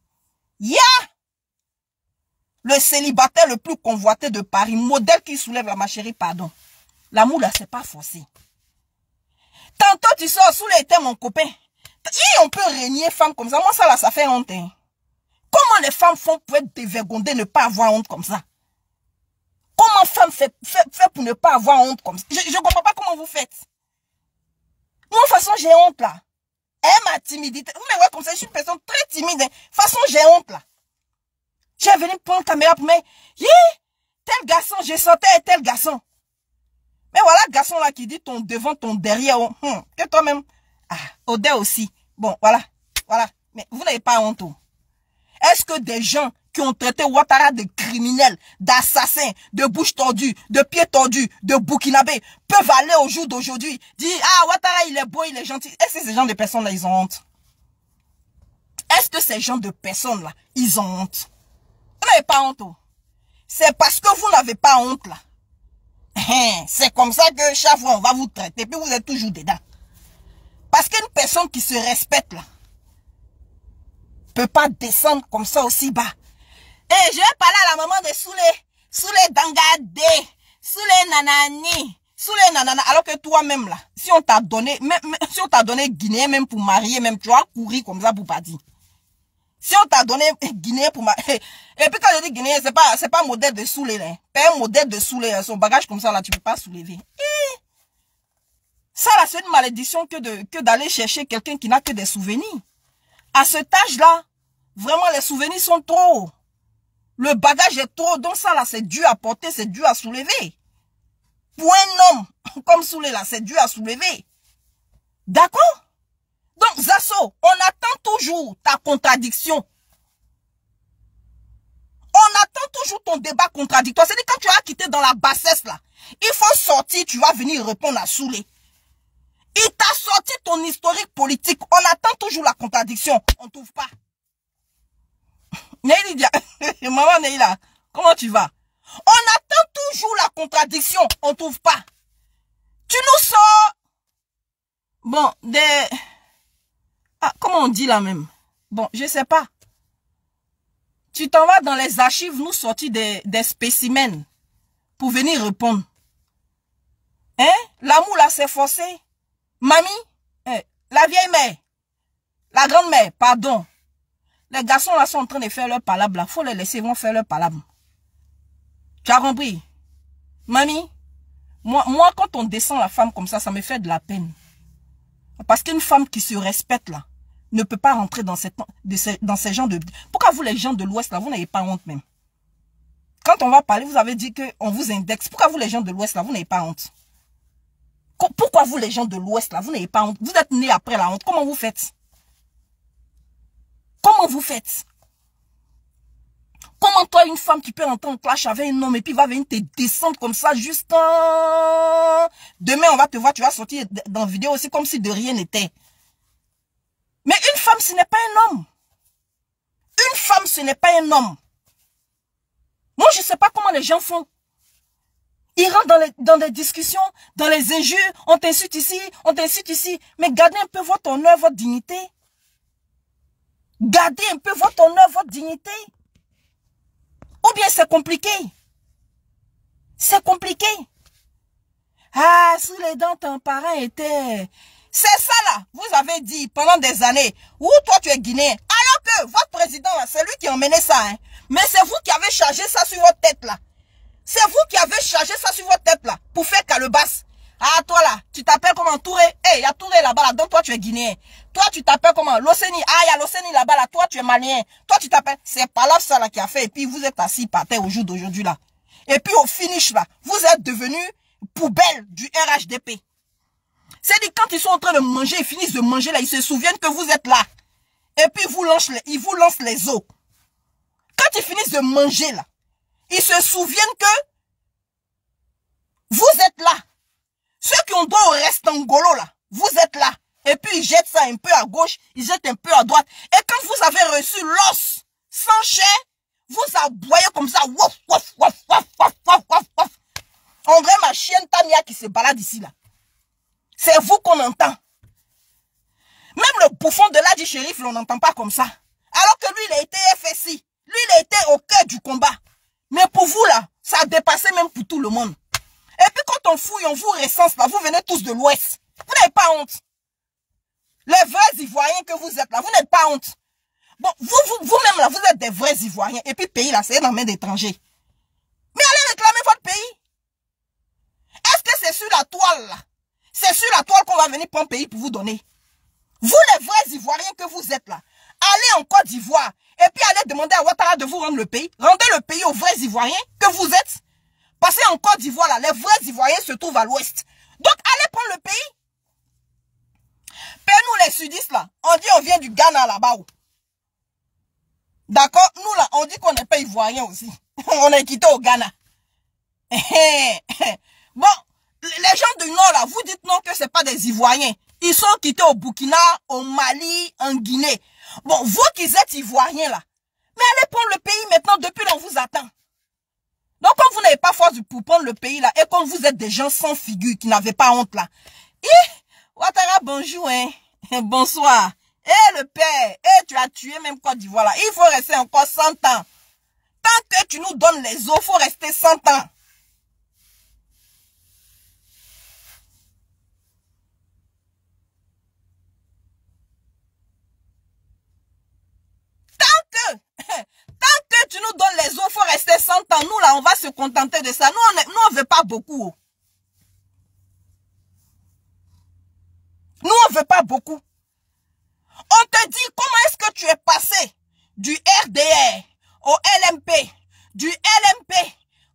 Le célibataire le plus convoité de Paris. Modèle qui soulève la ma chérie, pardon. L'amour, là, c'est pas forcé. Tantôt, tu sors saoulé, était mon copain. On peut régner femme comme ça. Moi, ça, là, ça fait honte. Hein. Comment les femmes font pour être dévergondées, ne pas avoir honte comme ça? Comment femme fait pour ne pas avoir honte comme ça? Je ne comprends pas comment vous faites. Moi, de toute façon, j'ai honte, là. Ma timidité. Vous me voyez comme ça, je suis une personne très timide. Hein. De toute façon, j'ai honte, là. J'ai venu prendre caméra pour me dire, tel garçon, j'ai sauté à tel garçon. Mais voilà, garçon là qui dit ton devant, ton derrière, que toi-même. Odeur aussi. Bon, voilà. Mais vous n'avez pas honte. Est-ce que des gens qui ont traité Ouattara de criminels, d'assassins, de bouche tordue, de pieds tordus, de burkinabé, peuvent aller au jour d'aujourd'hui, dire, Ouattara il est beau, il est gentil. Est-ce que ces gens de personnes-là, ils ont honte? Est-ce que ces gens de personnes-là, ils ont honte? Vous n'avez pas honte. C'est parce que vous n'avez pas honte là. C'est comme ça que chaque fois on va vous traiter. Puis vous êtes toujours dedans. Parce qu'une personne qui se respecte là peut pas descendre comme ça aussi bas. Je vais parler à la maman de Soulé Dangade, Soulé Nanani, Soulé Nanana. Alors que toi-même là, si on t'a donné, si on t'a donné Guinée même pour marier, même tu vas courir comme ça pour pas dire. Si on t'a donné Guinée pour ma... Et puis quand je dis Guinée, c'est pas modèle de Soulé, là. Pas un modèle de Soulé, son bagage comme ça, là, tu peux pas soulever. Ça, là, c'est une malédiction que d'aller chercher quelqu'un qui n'a que des souvenirs. À cet âge-là, vraiment, les souvenirs sont trop. Le bagage est trop. Donc ça, là, c'est dur à porter, c'est dur à soulever. Pour un homme comme Soulé, là, c'est dur à soulever. D'accord? Donc, Zasso, on attend toujours ta contradiction. On attend toujours ton débat contradictoire. C'est-à-dire quand tu as quitté dans la bassesse, là, il faut sortir, tu vas venir répondre à Soulé. Il t'a sorti ton historique politique. On attend toujours la contradiction. On ne trouve pas. Neila, maman Neila, comment tu vas? On attend toujours la contradiction. On ne trouve pas. Tu nous sors... Bon, comment on dit là même? Bon, je sais pas. Tu t'en vas dans les archives nous sortir des spécimens pour venir répondre. L'amour là c'est forcé. Mamie, la vieille mère, la grande-mère, pardon. Les garçons là sont en train de faire leur palabre là. Faut les laisser, ils vont faire leur palabre. Tu as compris? Mamie, moi quand on descend la femme comme ça me fait de la peine. Parce qu'une femme qui se respecte là, ne peut pas rentrer dans ces gens de... Pourquoi vous les gens de l'Ouest là, vous n'avez pas honte même? Quand on va parler, vous avez dit qu'on vous indexe. Pourquoi vous les gens de l'Ouest là, vous n'avez pas honte? Pourquoi vous les gens de l'Ouest là, vous n'avez pas honte? Vous êtes nés après la honte. Comment vous faites? Comment vous faites? Comment toi, une femme, tu peux rentrer en clash avec un homme et puis va venir te descendre comme ça jusqu'à... Demain, on va te voir, tu vas sortir dans la vidéo aussi comme si de rien n'était. Mais une femme, ce n'est pas un homme. Une femme, ce n'est pas un homme. Moi, je ne sais pas comment les gens font. Ils rentrent dans des discussions, dans les injures, on t'insulte ici, on t'insulte ici. Mais gardez un peu votre honneur, votre dignité. Gardez un peu votre honneur, votre dignité. Ou bien c'est compliqué. C'est compliqué. Sous les dents, ton parent était... C'est ça là, vous avez dit pendant des années, où toi tu es guinéen. Alors que votre président là, c'est lui qui a emmené ça. Hein. Mais c'est vous qui avez chargé ça sur votre tête là. C'est vous qui avez chargé ça sur votre tête là, pour faire calebasse. Toi là, tu t'appelles comment Touré? Il y a Touré là-bas là, donc toi tu es guinéen. Toi tu t'appelles comment Loseni? Il y a Loseni là-bas là, toi tu es malien. Toi tu t'appelles... C'est pas là ça là qui a fait, et puis vous êtes assis par terre au jour d'aujourd'hui là. Et puis au finish là, vous êtes devenu poubelle du RHDP. C'est-à-dire quand ils sont en train de manger, ils finissent de manger là, ils se souviennent que vous êtes là. Et puis ils vous lancent les os. Quand ils finissent de manger là, ils se souviennent que vous êtes là. Ceux qui ont droit au restangolo là, vous êtes là. Et puis ils jettent ça un peu à gauche, ils jettent un peu à droite. Et quand vous avez reçu l'os sans chair, vous aboyez comme ça. Wouf, wouf, wouf, wouf, wouf, wouf, wouf, wouf. On dirait ma chienne Tania qui se balade ici, là. C'est vous qu'on entend. Même le bouffon de là du shérif, on n'entend pas comme ça. Alors que lui, il a été FSI. Lui, il a été au cœur du combat. Mais pour vous, là, ça a dépassé même pour tout le monde. Et puis quand on fouille, on vous recense, là, vous venez tous de l'Ouest. Vous n'avez pas honte. Les vrais Ivoiriens que vous êtes là, vous n'avez pas honte. Bon, vous-même là, vous êtes des vrais Ivoiriens. Et puis le pays là, c'est dans la main d'étrangers. Mais allez réclamer votre pays. Est-ce que c'est sur la toile là? C'est sur la toile qu'on va venir prendre pays pour vous donner. Vous les vrais Ivoiriens que vous êtes là, allez en Côte d'Ivoire. Et puis allez demander à Ouattara de vous rendre le pays. Rendez le pays aux vrais Ivoiriens que vous êtes. Parce qu'en Côte d'Ivoire là, les vrais Ivoiriens se trouvent à l'Ouest. Donc allez prendre le pays. Nous les sudistes là, on dit on vient du Ghana là-bas. D'accord? Nous là, on dit qu'on n'est pas ivoiriens aussi. On est quitté au Ghana. Bon, les gens du Nord là, vous dites non que c'est pas des Ivoiriens. Ils sont quittés au Burkina, au Mali, en Guinée. Bon, vous qui êtes Ivoiriens là, mais allez prendre le pays maintenant, depuis là on vous attend. Donc comme vous n'avez pas force pour prendre le pays là, et comme vous êtes des gens sans figure, qui n'avaient pas honte là. Ouattara, bonjour, hein. Bonsoir. Le père, tu as tué même Côte d'Ivoire là. Il faut rester encore 100 ans. Tant que tu nous donnes les eaux, il faut rester 100 ans. Tant que tu nous donnes les eaux, il faut rester 100 ans. Nous là, on va se contenter de ça. Nous, on veut pas beaucoup. Nous, on veut pas beaucoup. On te dit comment est-ce que tu es passé du RDR au LMP, du LMP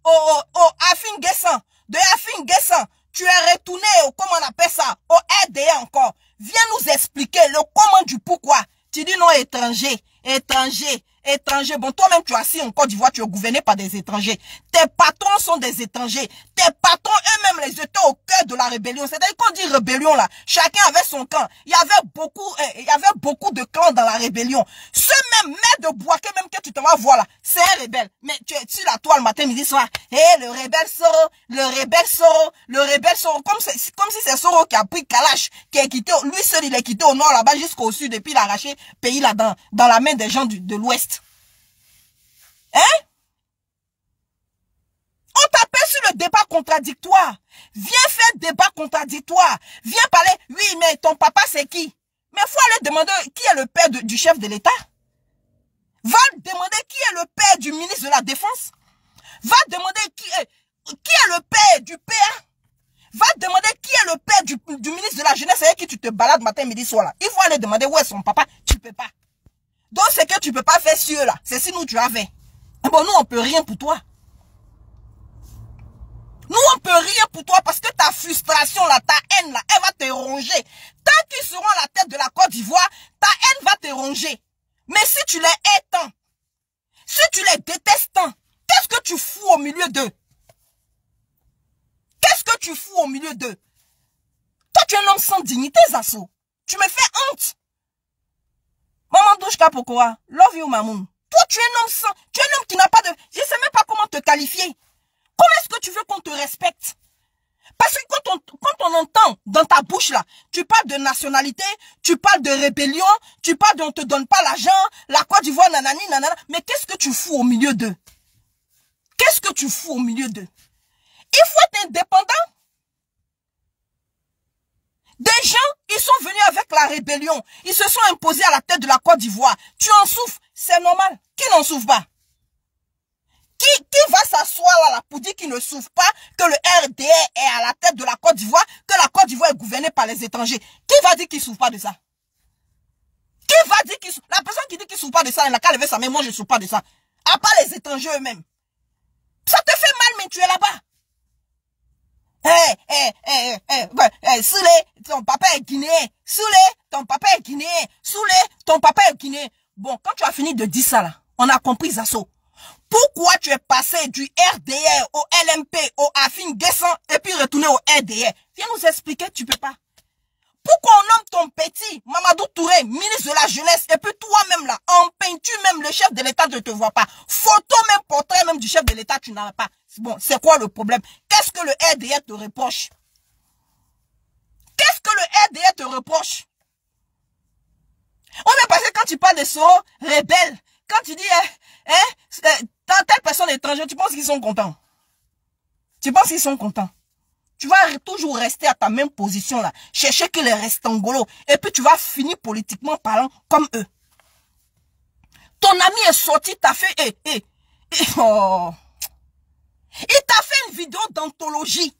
au Afin Guessan, de Afin Guessan, tu es retourné au, comment on appelle ça, au RDR encore. Viens nous expliquer le comment du pourquoi. Tu dis non, étranger. Bon, toi-même, tu es assis en Côte d'Ivoire, tu es gouverné par des étrangers. Tes patrons sont des étrangers. Tes patrons eux-mêmes, les étaient au cœur de la rébellion. C'est-à-dire qu'on dit rébellion là, chacun avait son camp. Il y avait beaucoup de clans dans la rébellion. Ce même maître de Bouaké, même que tu te vas voir là, c'est un rebelle. Mais tu es sur la toile matin, midi, soir. Le rebelle Soro, comme si c'est Soro qui a pris Kalash, qui est quitté, lui seul il est quitté au nord là-bas jusqu'au sud, et puis il a arraché pays là dans la main des gens de l'Ouest. Hein? On t'appelle sur le débat contradictoire. Viens faire débat contradictoire. Viens parler. Oui, mais ton papa c'est qui? Mais il faut aller demander qui est le père du chef de l'État. Va demander qui est le père du ministre de la Défense. Va demander qui est le père du PA. Va demander qui est le père du ministre de la Jeunesse avec qui tu te balades matin, midi, soir là. Il faut aller demander où est son papa. Tu peux pas. Donc c'est que tu peux pas faire cieux là. C'est si nous tu avais. Bon, nous on peut rien pour toi. Nous on peut rien pour toi parce que ta frustration là, ta haine là, elle va te ronger. Tant qu'ils seront à la tête de la Côte d'Ivoire, ta haine va te ronger. Mais si tu les hais tant, si tu les détestes tant, qu'est-ce que tu fous au milieu d'eux? Qu'est-ce que tu fous au milieu d'eux? Toi tu es un homme sans dignité, Zasso. Tu me fais honte. Maman Douchka pourquoi? Love you, maman. Toi, tu es un homme sans, tu es un homme qui n'a pas de, je sais même pas comment te qualifier. Comment est-ce que tu veux qu'on te respecte? Parce que quand on entend dans ta bouche là, tu parles de nationalité, tu parles de rébellion, tu parles de on te donne pas l'argent, la Côte d'Ivoire, nanani, nanana. Mais qu'est-ce que tu fous au milieu d'eux? Qu'est-ce que tu fous au milieu d'eux? Il faut être indépendant. Des gens, ils sont venus avec la rébellion. Ils se sont imposés à la tête de la Côte d'Ivoire. Tu en souffres, c'est normal. Qui n'en souffre pas? Qui va s'asseoir là pour dire qu'il ne souffre pas que le RDR est à la tête de la Côte d'Ivoire, que la Côte d'Ivoire est gouvernée par les étrangers? Qui va dire qu'il ne souffre pas de ça? Qui va dire qu'il souffre? La personne qui dit qu'il ne souffre pas de ça, elle n'a qu'à lever sa main. Moi, je ne souffre pas de ça. À part les étrangers eux-mêmes. Ça te fait mal, mais tu es là-bas. Soulé, ton papa est guinéen. Soulé, ton papa est guinéen. Soulé, ton papa est guinéen. Bon, quand tu as fini de dire ça là, on a compris, Zasso. Pourquoi tu es passé du RDR au LMP, au Afin Guessan et puis retourné au RDR? Viens nous expliquer, tu peux pas. Pourquoi on nomme ton petit Mamadou Touré, ministre de la jeunesse, et puis toi-même là, en peinture même, le chef de l'État ne te voit pas. Photo même, portrait même du chef de l'État, tu n'as pas. Bon, c'est quoi le problème? Qu'est-ce que le RDR te reproche? Qu'est-ce que le RDR te reproche? On est passé quand tu parles de Soro, rebelle. Quand tu dis, dans telle personne étrangère, tu penses qu'ils sont contents? Tu penses qu'ils sont contents? Tu vas toujours rester à ta même position là, chercher que les restangolos, et puis tu vas finir politiquement parlant comme eux. Ton ami est sorti, t'as fait, oh. Il t'a fait une vidéo d'anthologie.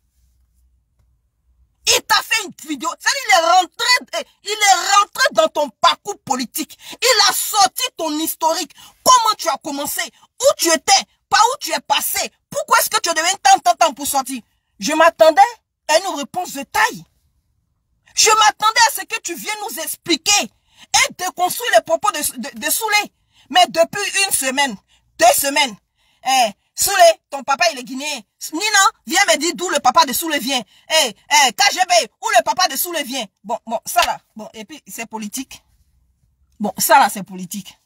Il t'a fait une vidéo, c'est-à-dire il est rentré dans ton parcours politique. Il a sorti ton historique. Comment tu as commencé, où tu étais, par où tu es passé, pourquoi est-ce que tu deviens tant pour sortir? Je m'attendais à une réponse de taille. Je m'attendais à ce que tu viennes nous expliquer et déconstruire les propos de Soulé. Mais depuis une semaine, 2 semaines, Soulé, ton papa il est guinéen. Nina, viens me dire d'où le papa de Soulé vient. KGB, où le papa de Soulé vient. Bon, ça là, bon, et puis c'est politique. Bon, ça là, c'est politique.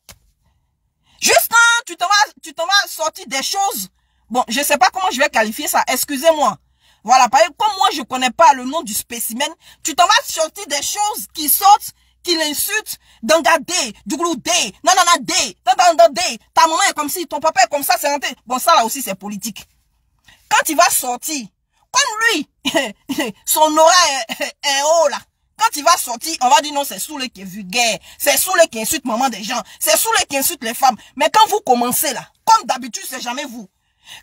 Juste quand tu t'en vas sortir des choses. Bon, je sais pas comment je vais qualifier ça, excusez-moi. Voilà, par exemple, comme moi je connais pas le nom du spécimen, tu t'en vas sortir des choses qui sortent, qui l'insultent, d'engader, du gloudé, nanana dé, ta maman est comme si, ton papa est comme ça, c'est rentré. Bon, ça là aussi c'est politique. Quand il va sortir, comme lui, son aura est haut là. Quand il va sortir, on va dire non, c'est Soulé qui est vulgaire, c'est Soulé qui insulte maman des gens, c'est Soulé qui insulte les femmes. Mais quand vous commencez là, comme d'habitude, c'est jamais vous.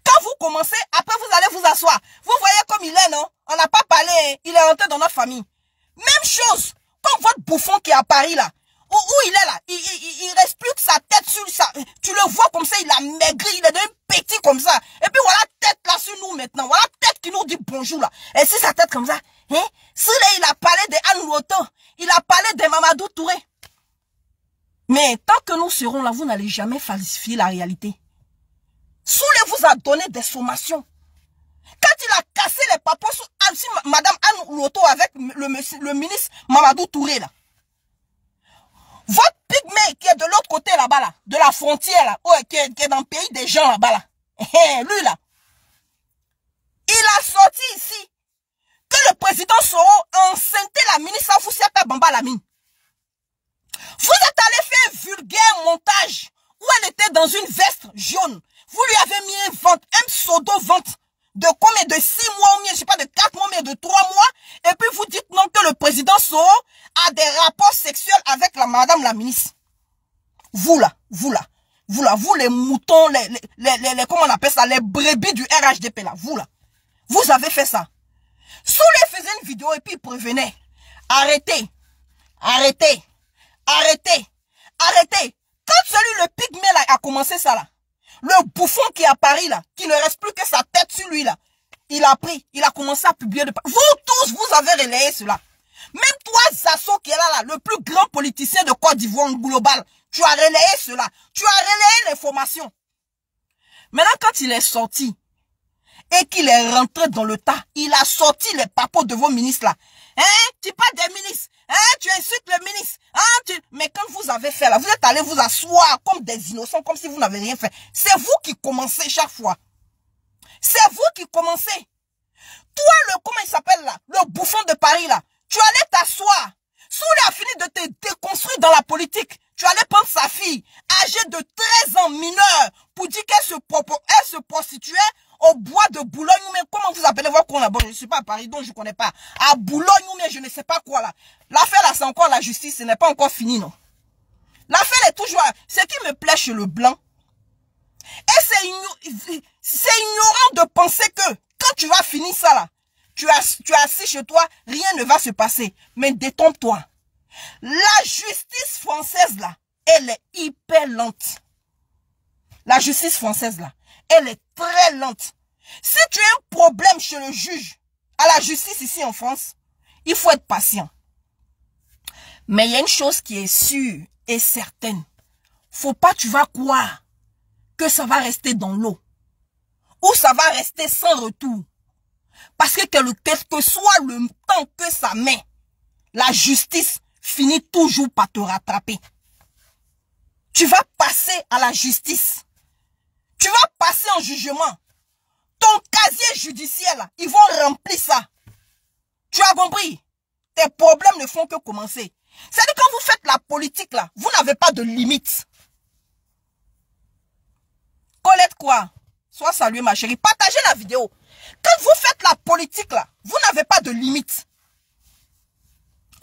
Quand vous commencez, après vous allez vous asseoir. Vous voyez comme il est, non? On n'a pas parlé, il est rentré dans notre famille. Même chose, comme votre bouffon qui est à Paris là, où il est là, il reste plus que sa tête sur ça. Tu le vois comme ça, il a maigri, il est devenu petit comme ça. Et puis voilà tête là sur nous maintenant, voilà tête qui nous dit bonjour là. Et si sa tête comme ça, hein? Si là il a parlé de Anne Loto, il a parlé de Mamadou Touré. Mais tant que nous serons là, vous n'allez jamais falsifier la réalité. Soulé vous a donné des sommations. Quand il a cassé les papos sur Madame Anne Loto avec le ministre Mamadou Touré là. Votre pygmée qui est de l'autre côté là-bas là, de la frontière là, qui est dans le pays des gens là-bas là. Lui là. Il a sorti ici que le président Soro a enceinté la ministre Afoussiata Bamba Lamine. Vous êtes allé faire un vulgaire montage où elle était dans une veste jaune. Vous lui avez mis un pseudo-vente de combien? De 6 mois ou bien, je sais pas, de 4 mois, mais de 3 mois. Et puis vous dites non que le président Soro a des rapports sexuels avec la madame la ministre. Vous les moutons, comment on appelle ça, les brebis du RHDP là, vous avez fait ça. Soulé faisait une vidéo et puis il prévenait. Arrêtez. Quand celui, le pygmée là, a commencé ça là, le bouffon qui est à Paris là, qui ne reste plus que sa tête sur lui là, il a commencé à publier de... Vous tous, vous avez relayé cela. Même toi, Zasso qui est là, le plus grand politicien de Côte d'Ivoire global, tu as relayé cela. Tu as relayé l'information. Maintenant, quand il est sorti et qu'il est rentré dans le tas, il a sorti les papos de vos ministres là. Hein? Tu parles des ministres. Hein? Tu insultes le ministre. Hein? Mais quand vous avez fait là, vous êtes allés vous asseoir comme des innocents, comme si vous n'avez rien fait. C'est vous qui commencez chaque fois. C'est vous qui commencez. Toi, comment il s'appelle là? Le bouffon de Paris là. Tu allais t'asseoir. Soulé a fini de te déconstruire dans la politique. Tu allais prendre sa fille, âgée de 13 ans, mineure, pour dire qu'elle se prostituait au bois de Boulogne, ou même comment vous appelez votre coin là-bas? Je ne suis pas à Paris, donc je ne connais pas. À Boulogne, ou même je ne sais pas quoi là. L'affaire là, c'est encore la justice, ce n'est pas encore fini, non. L'affaire est toujours... Ce qui me plaît chez le blanc, et c'est ignorant de penser que quand tu vas finir ça là, tu es assis chez toi, rien ne va se passer. Mais détrompe-toi. La justice française là, elle est hyper lente. La justice française là, elle est très lente. Si tu as un problème chez le juge, à la justice ici en France, il faut être patient. Mais il y a une chose qui est sûre et certaine. Faut pas tu vas croire que ça va rester dans l'eau. Ou ça va rester sans retour. Parce que quel que soit le temps que ça met, la justice finit toujours par te rattraper. Tu vas passer à la justice. Tu vas passer en jugement. Ton casier judiciaire, là, ils vont remplir ça. Tu as compris? Tes problèmes ne font que commencer. C'est-à-dire quand vous faites la politique, là, vous n'avez pas de limite. Colette quoi? Sois saluée, ma chérie. Partagez la vidéo. Quand vous faites la politique, là, vous n'avez pas de limite.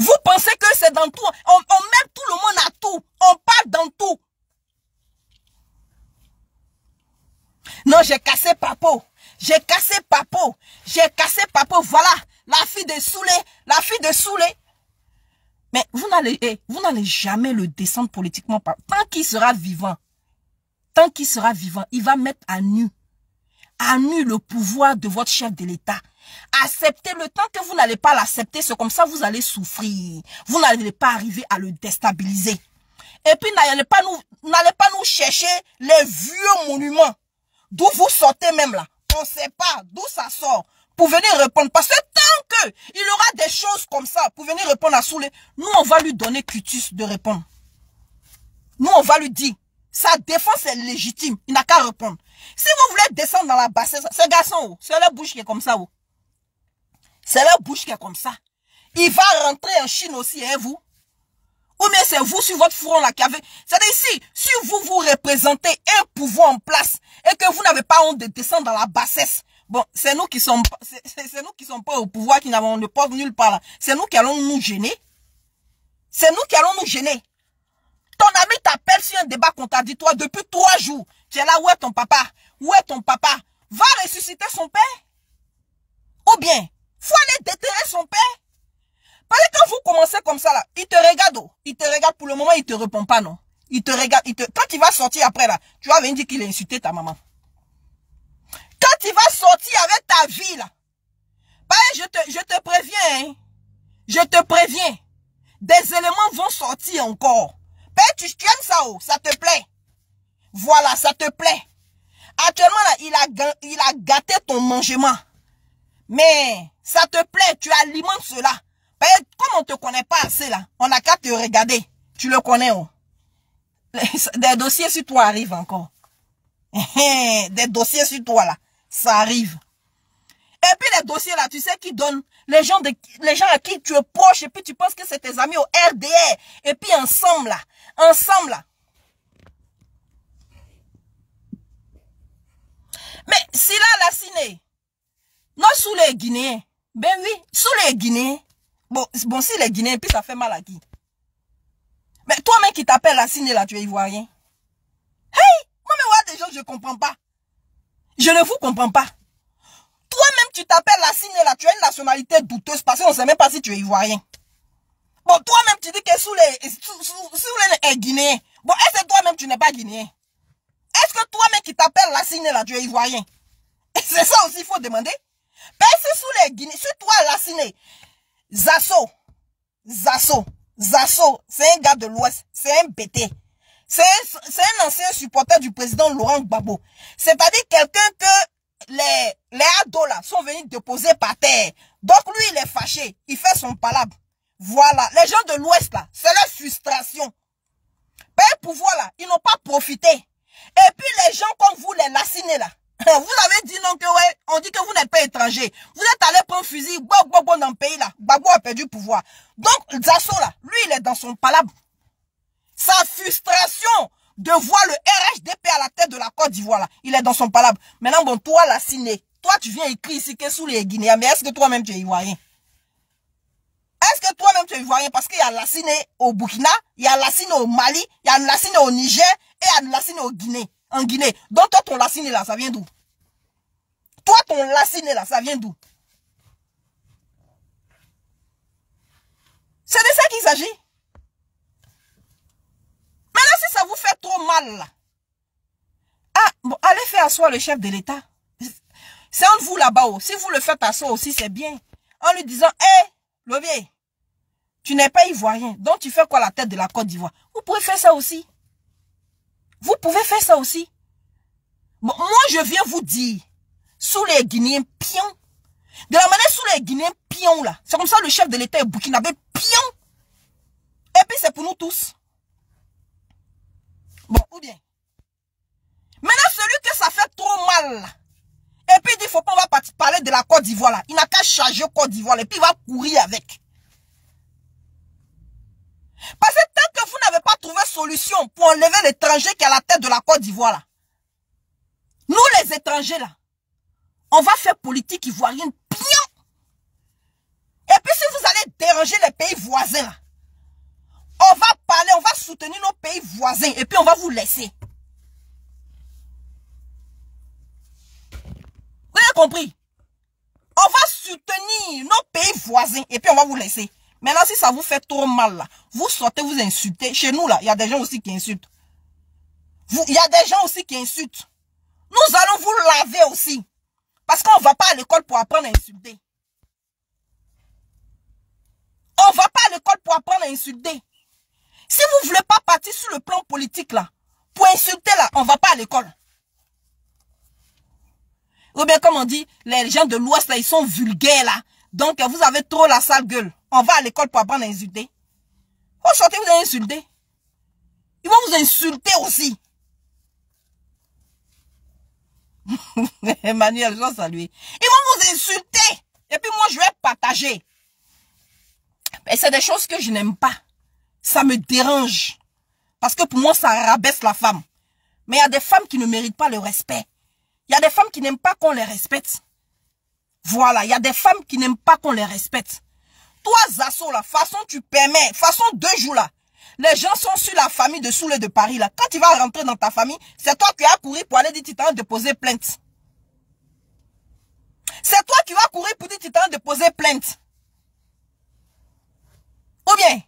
Vous pensez que c'est dans tout. On met tout le monde à tout. On parle dans tout. Non, j'ai cassé Papo. J'ai cassé Papo. J'ai cassé Papo. Voilà. La fille de Soulé. La fille de Soulé. Mais vous n'allez jamais le descendre politiquement. Tant qu'il sera vivant. Tant qu'il sera vivant, il va mettre à nu le pouvoir de votre chef de l'État. Acceptez le temps que vous n'allez pas l'accepter, c'est comme ça vous allez souffrir. Vous n'allez pas arriver à le déstabiliser. Et puis n'allez pas nous chercher les vieux monuments d'où vous sortez même là. On ne sait pas d'où ça sort pour venir répondre. Parce que tant que il aura des choses comme ça pour venir répondre à Soulé, nous on va lui donner cutus de répondre. Nous on va lui dire. Sa défense est légitime. Il n'a qu'à répondre. Si vous voulez descendre dans la bassesse, ce garçon, c'est leur bouche qui est comme ça. C'est leur bouche qui est comme ça. Il va rentrer en Chine aussi, hein, vous. Ou bien c'est vous sur votre front là qui avez... C'est-à-dire ici, si vous vous représentez un pouvoir en place et que vous n'avez pas honte de descendre dans la bassesse, bon, c'est nous qui sommes pas au pouvoir, qui n'avons de poste nulle part là. C'est nous qui allons nous gêner. C'est nous qui allons nous gêner. Ton ami t'appelle sur un débat contradictoire depuis 3 jours. Tu es là, où est ton papa? Où est ton papa? Va ressusciter son père. Ou bien, faut aller déterrer son père. Parce que quand vous commencez comme ça, là, il te regarde. Il te regarde pour le moment, il te répond pas, non. Il te regarde. Quand il va sortir après, là, tu vas venir dire qu'il a insulté ta maman. Quand il va sortir avec ta vie, là, je te préviens, hein. Je te préviens. Des éléments vont sortir encore. Tu aimes ça, oh, ça te plaît. Voilà, ça te plaît. Actuellement, là, il a gâté ton mangement. Mais, ça te plaît, tu alimentes cela. Comme on ne te connaît pas assez, là, on n'a qu'à te regarder. Tu le connais, oh. Des dossiers sur toi arrivent encore. Des dossiers sur toi, là, ça arrive. Et puis les dossiers, là, tu sais qui donnent les gens à qui tu es proche, et puis tu penses que c'est tes amis au RDR. Et puis ensemble, là. Mais si là, la ciné, non, sous les Guinéens, ben oui, sous les Guinéens, bon, si les Guinéens, puis ça fait mal à qui? Mais toi-même qui t'appelles la ciné, là, tu es ivoirien. Hey, moi, mais ouais, des gens, je ne comprends pas. Je ne vous comprends pas. Toi-même, tu t'appelles la ciné, là, tu as une nationalité douteuse parce qu'on ne sait même pas si tu es ivoirien. Bon, toi-même, tu dis que sous les est guinéen. Bon, est-ce que toi-même, tu n'es pas guinéen? Est-ce que toi-même qui t'appelles la ciné, là, tu es ivoirien? Et c'est ça aussi, il faut demander. Parce que sous les Guinéens, sur toi, la ciné, Zasso, c'est un gars de l'Ouest, c'est un BT. C'est un ancien supporter du président Laurent Gbagbo. C'est-à-dire quelqu'un que les ados là sont venus déposer par terre. Donc lui, il est fâché. Il fait son palabre. Voilà. Les gens de l'Ouest là, c'est leur frustration. Ben, pouvoir là, ils n'ont pas profité. Et puis les gens comme vous, les lacinés là, vous avez dit non que ouais, on dit que vous n'êtes pas étranger. Vous êtes allé prendre fusil, dans le pays là. Gbagbo a perdu le pouvoir. Donc Zasso là, lui il est dans son palabre. Sa frustration de voir le RHDP à la tête de la Côte d'Ivoire là, il est dans son palabre. Maintenant bon, toi laciné, toi tu viens écrire ici que sous les Guinéens, mais est-ce que toi-même tu es ivoirien? Est-ce que toi-même tu es ivoirien? Parce qu'il y a laciné au Burkina, il y a laciné au Mali, il y a laciné au Niger et il y a laciné au Guinée. En Guinée. Donc toi ton laciné là, ça vient d'où? Toi ton laciné là, ça vient d'où? C'est de ça qu'il s'agit. Maintenant si ça vous fait trop mal là, ah bon, allez faire asseoir le chef de l'État. C'est entre vous là-bas. Si vous le faites asseoir aussi, c'est bien. En lui disant, hé, Lovier, tu n'es pas ivoirien. Donc tu fais quoi à la tête de la Côte d'Ivoire? Vous pouvez faire ça aussi. Vous pouvez faire ça aussi. Bon, moi, je viens vous dire, sous les Guinéens pions, de la manière sous les Guinéens pions là, c'est comme ça le chef de l'État est burkinabé pions. c'est pour nous tous. Bon, ou bien. Maintenant, celui que ça fait trop mal, là. Et puis il dit, faut pas, on va parler de la Côte d'Ivoire, là. Il n'a qu'à charger Côte d'Ivoire, et puis il va courir avec. Parce que tant que vous n'avez pas trouvé solution pour enlever l'étranger qui est à la tête de la Côte d'Ivoire, là. Nous, les étrangers, là, on va faire politique ivoirienne bien. Et puis si vous allez déranger les pays voisins, là, on va parler, on va soutenir nos pays voisins, et puis on va vous laisser. Vous avez compris? On va soutenir nos pays voisins, et puis on va vous laisser. Maintenant, si ça vous fait trop mal, là, vous sortez, vous insultez. Chez nous, là, il y a des gens aussi qui insultent. Il y a des gens aussi qui insultent. Nous allons vous laver aussi. Parce qu'on ne va pas à l'école pour apprendre à insulter. On ne va pas à l'école pour apprendre à insulter. Si vous ne voulez pas partir sur le plan politique, là, pour insulter, là, on ne va pas à l'école. Ou bien, comme on dit, les gens de l'Ouest, là, ils sont vulgaires, là. Donc, vous avez trop la sale gueule. On va à l'école pour apprendre à insulter. Vous sortez, vous allez insulter. Ils vont vous insulter aussi. Emmanuel, je dois saluer. Ils vont vous insulter. Et puis moi, je vais partager. Mais c'est des choses que je n'aime pas. Ça me dérange. Parce que pour moi, ça rabaisse la femme. Mais il y a des femmes qui ne méritent pas le respect. Il y a des femmes qui n'aiment pas qu'on les respecte. Voilà, il y a des femmes qui n'aiment pas qu'on les respecte. Toi, Zasso, là, façon tu permets, façon 2 jours, là, les gens sont sur la famille de Soulé de Paris, là. Quand tu vas rentrer dans ta famille, c'est toi qui vas courir pour aller dire tu t'en déposer plainte. C'est toi qui vas courir pour dire tu t'en déposer plainte. Ou bien,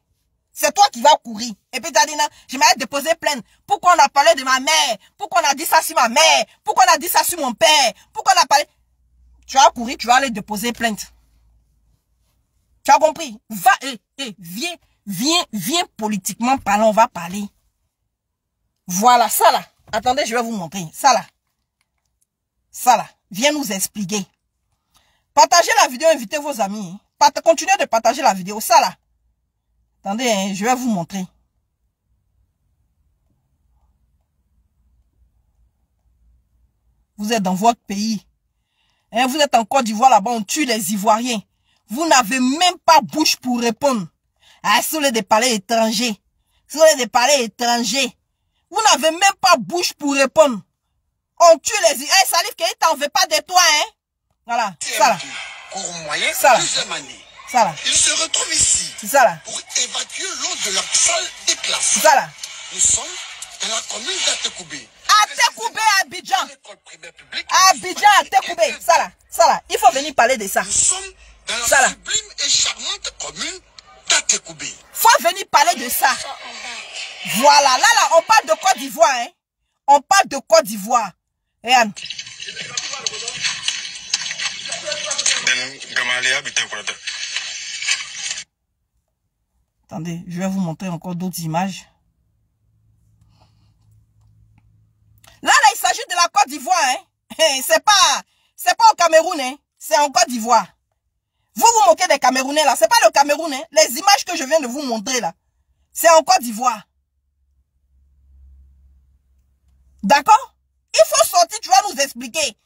c'est toi qui vas courir. Et puis tu as dit, non, je m'allais déposer plainte. Pourquoi on a parlé de ma mère? Pourquoi on a dit ça sur ma mère? Pourquoi on a dit ça sur mon père? Pourquoi on a parlé? Tu vas courir, tu vas aller déposer plainte. Tu as compris? Va, viens politiquement parlant, on va parler. Voilà, ça là. Attendez, je vais vous montrer. Ça là. Ça là. Viens nous expliquer. Partagez la vidéo, invitez vos amis. Continuez de partager la vidéo. Ça là. Attendez, hein, je vais vous montrer. Vous êtes dans votre pays. Hein, vous êtes en Côte d'Ivoire là-bas, on tue les Ivoiriens. Vous n'avez même pas bouche pour répondre. Ah, sur les parler étrangers. Sur les parler étrangers. Vous n'avez même pas bouche pour répondre. On tue les Ivoiriens. Hey, Salif, qu'il t'en veut pas de toi, hein. Voilà, ça là. Ça là. Ça là. Ils se retrouvent ici. C'est ça là. Pour évacuer l'eau de leur salle de classe. C'est ça là. Nous sommes dans la commune d'Atekoubé. Atekoubé, Abidjan. Abidjan, Atekoubé. Ça là. Ça là. Il faut venir parler de ça. Nous sommes dans la sublime et charmante commune d'Atekoubé. Faut venir parler de ça. Voilà. Là, on parle de Côte d'Ivoire, hein. On parle de Côte d'Ivoire. Regarde. Attendez, je vais vous montrer encore d'autres images. Là, il s'agit de la Côte d'Ivoire, hein. C'est pas au Cameroun, hein. C'est en Côte d'Ivoire. Vous vous moquez des Camerounais, là. C'est pas le Cameroun, hein. Les images que je viens de vous montrer, là. C'est en Côte d'Ivoire. D'accord? Il faut sortir, tu vas nous expliquer.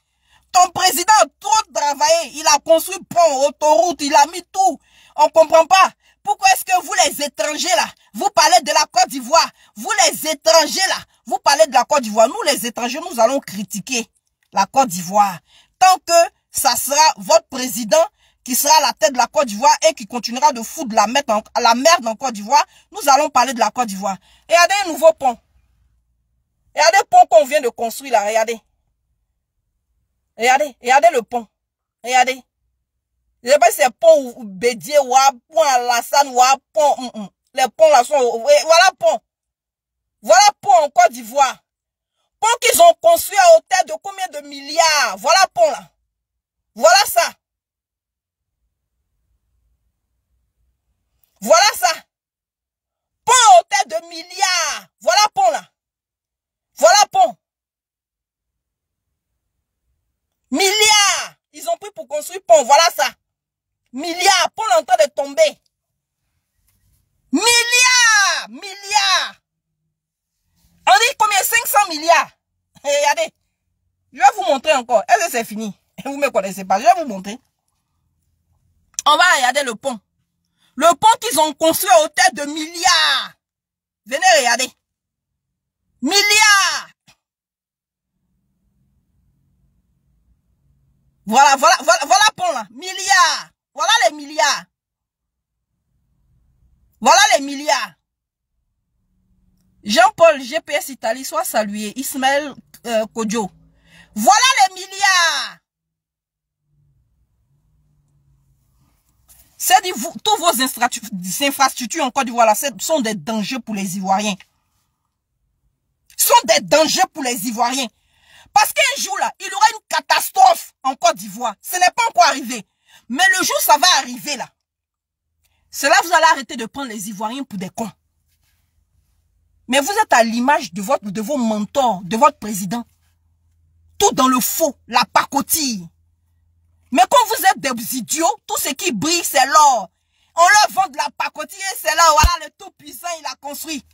Ton président a trop travaillé. Il a construit pont, autoroute, il a mis tout. On comprend pas. Pourquoi est-ce que vous, les étrangers, là, vous parlez de la Côte d'Ivoire? Vous, les étrangers, là, vous parlez de la Côte d'Ivoire. Nous, les étrangers, nous allons critiquer la Côte d'Ivoire. Tant que ça sera votre président qui sera à la tête de la Côte d'Ivoire et qui continuera de foutre la merde en Côte d'Ivoire, nous allons parler de la Côte d'Ivoire. Regardez un nouveau pont. Regardez le pont qu'on vient de construire, là, regardez. Regardez le pont. Regardez. Je ne sais pas si c'est pont ou Bédier ou pont Alassane ou pont. Les ponts là sont. Voilà pont. Voilà pont en Côte d'Ivoire. Pont qu'ils ont construit à hauteur de combien de milliards. Voilà pont là. Voilà ça. Voilà ça. Pont à hauteur de milliards. Voilà pont là. Voilà pont. Milliards. Ils ont pris pour construire pont. Voilà ça. Milliards. Pont en train de tomber. Milliards. dit combien? 500 milliards. Et regardez. Je vais vous montrer encore. Est-ce que c'est fini? Vous ne me connaissez pas. Je vais vous montrer. On va regarder le pont. Le pont qu'ils ont construit à hauteur de milliards. Venez regarder. Milliards. Voilà le pont là. Milliards. Voilà les milliards. Voilà les milliards. Jean-Paul, GPS Italie, soit salué. Ismaël Kodjo. Voilà les milliards. C'est dit, tous vos infrastructures en Côte d'Ivoire là, sont des dangers pour les Ivoiriens. Sont des dangers pour les Ivoiriens. Parce qu'un jour là, il y aura une catastrophe en Côte d'Ivoire. Ce n'est pas encore arrivé. Mais le jour ça va arriver là. C'est là que vous allez arrêter de prendre les Ivoiriens pour des cons. Mais vous êtes à l'image de vos mentors, de votre président. Tout dans le faux, la pacotille. Mais quand vous êtes des idiots, tout ce qui brille, c'est l'or. On leur vend de la pacotille, c'est l'or. Voilà le tout puissant, il a construit.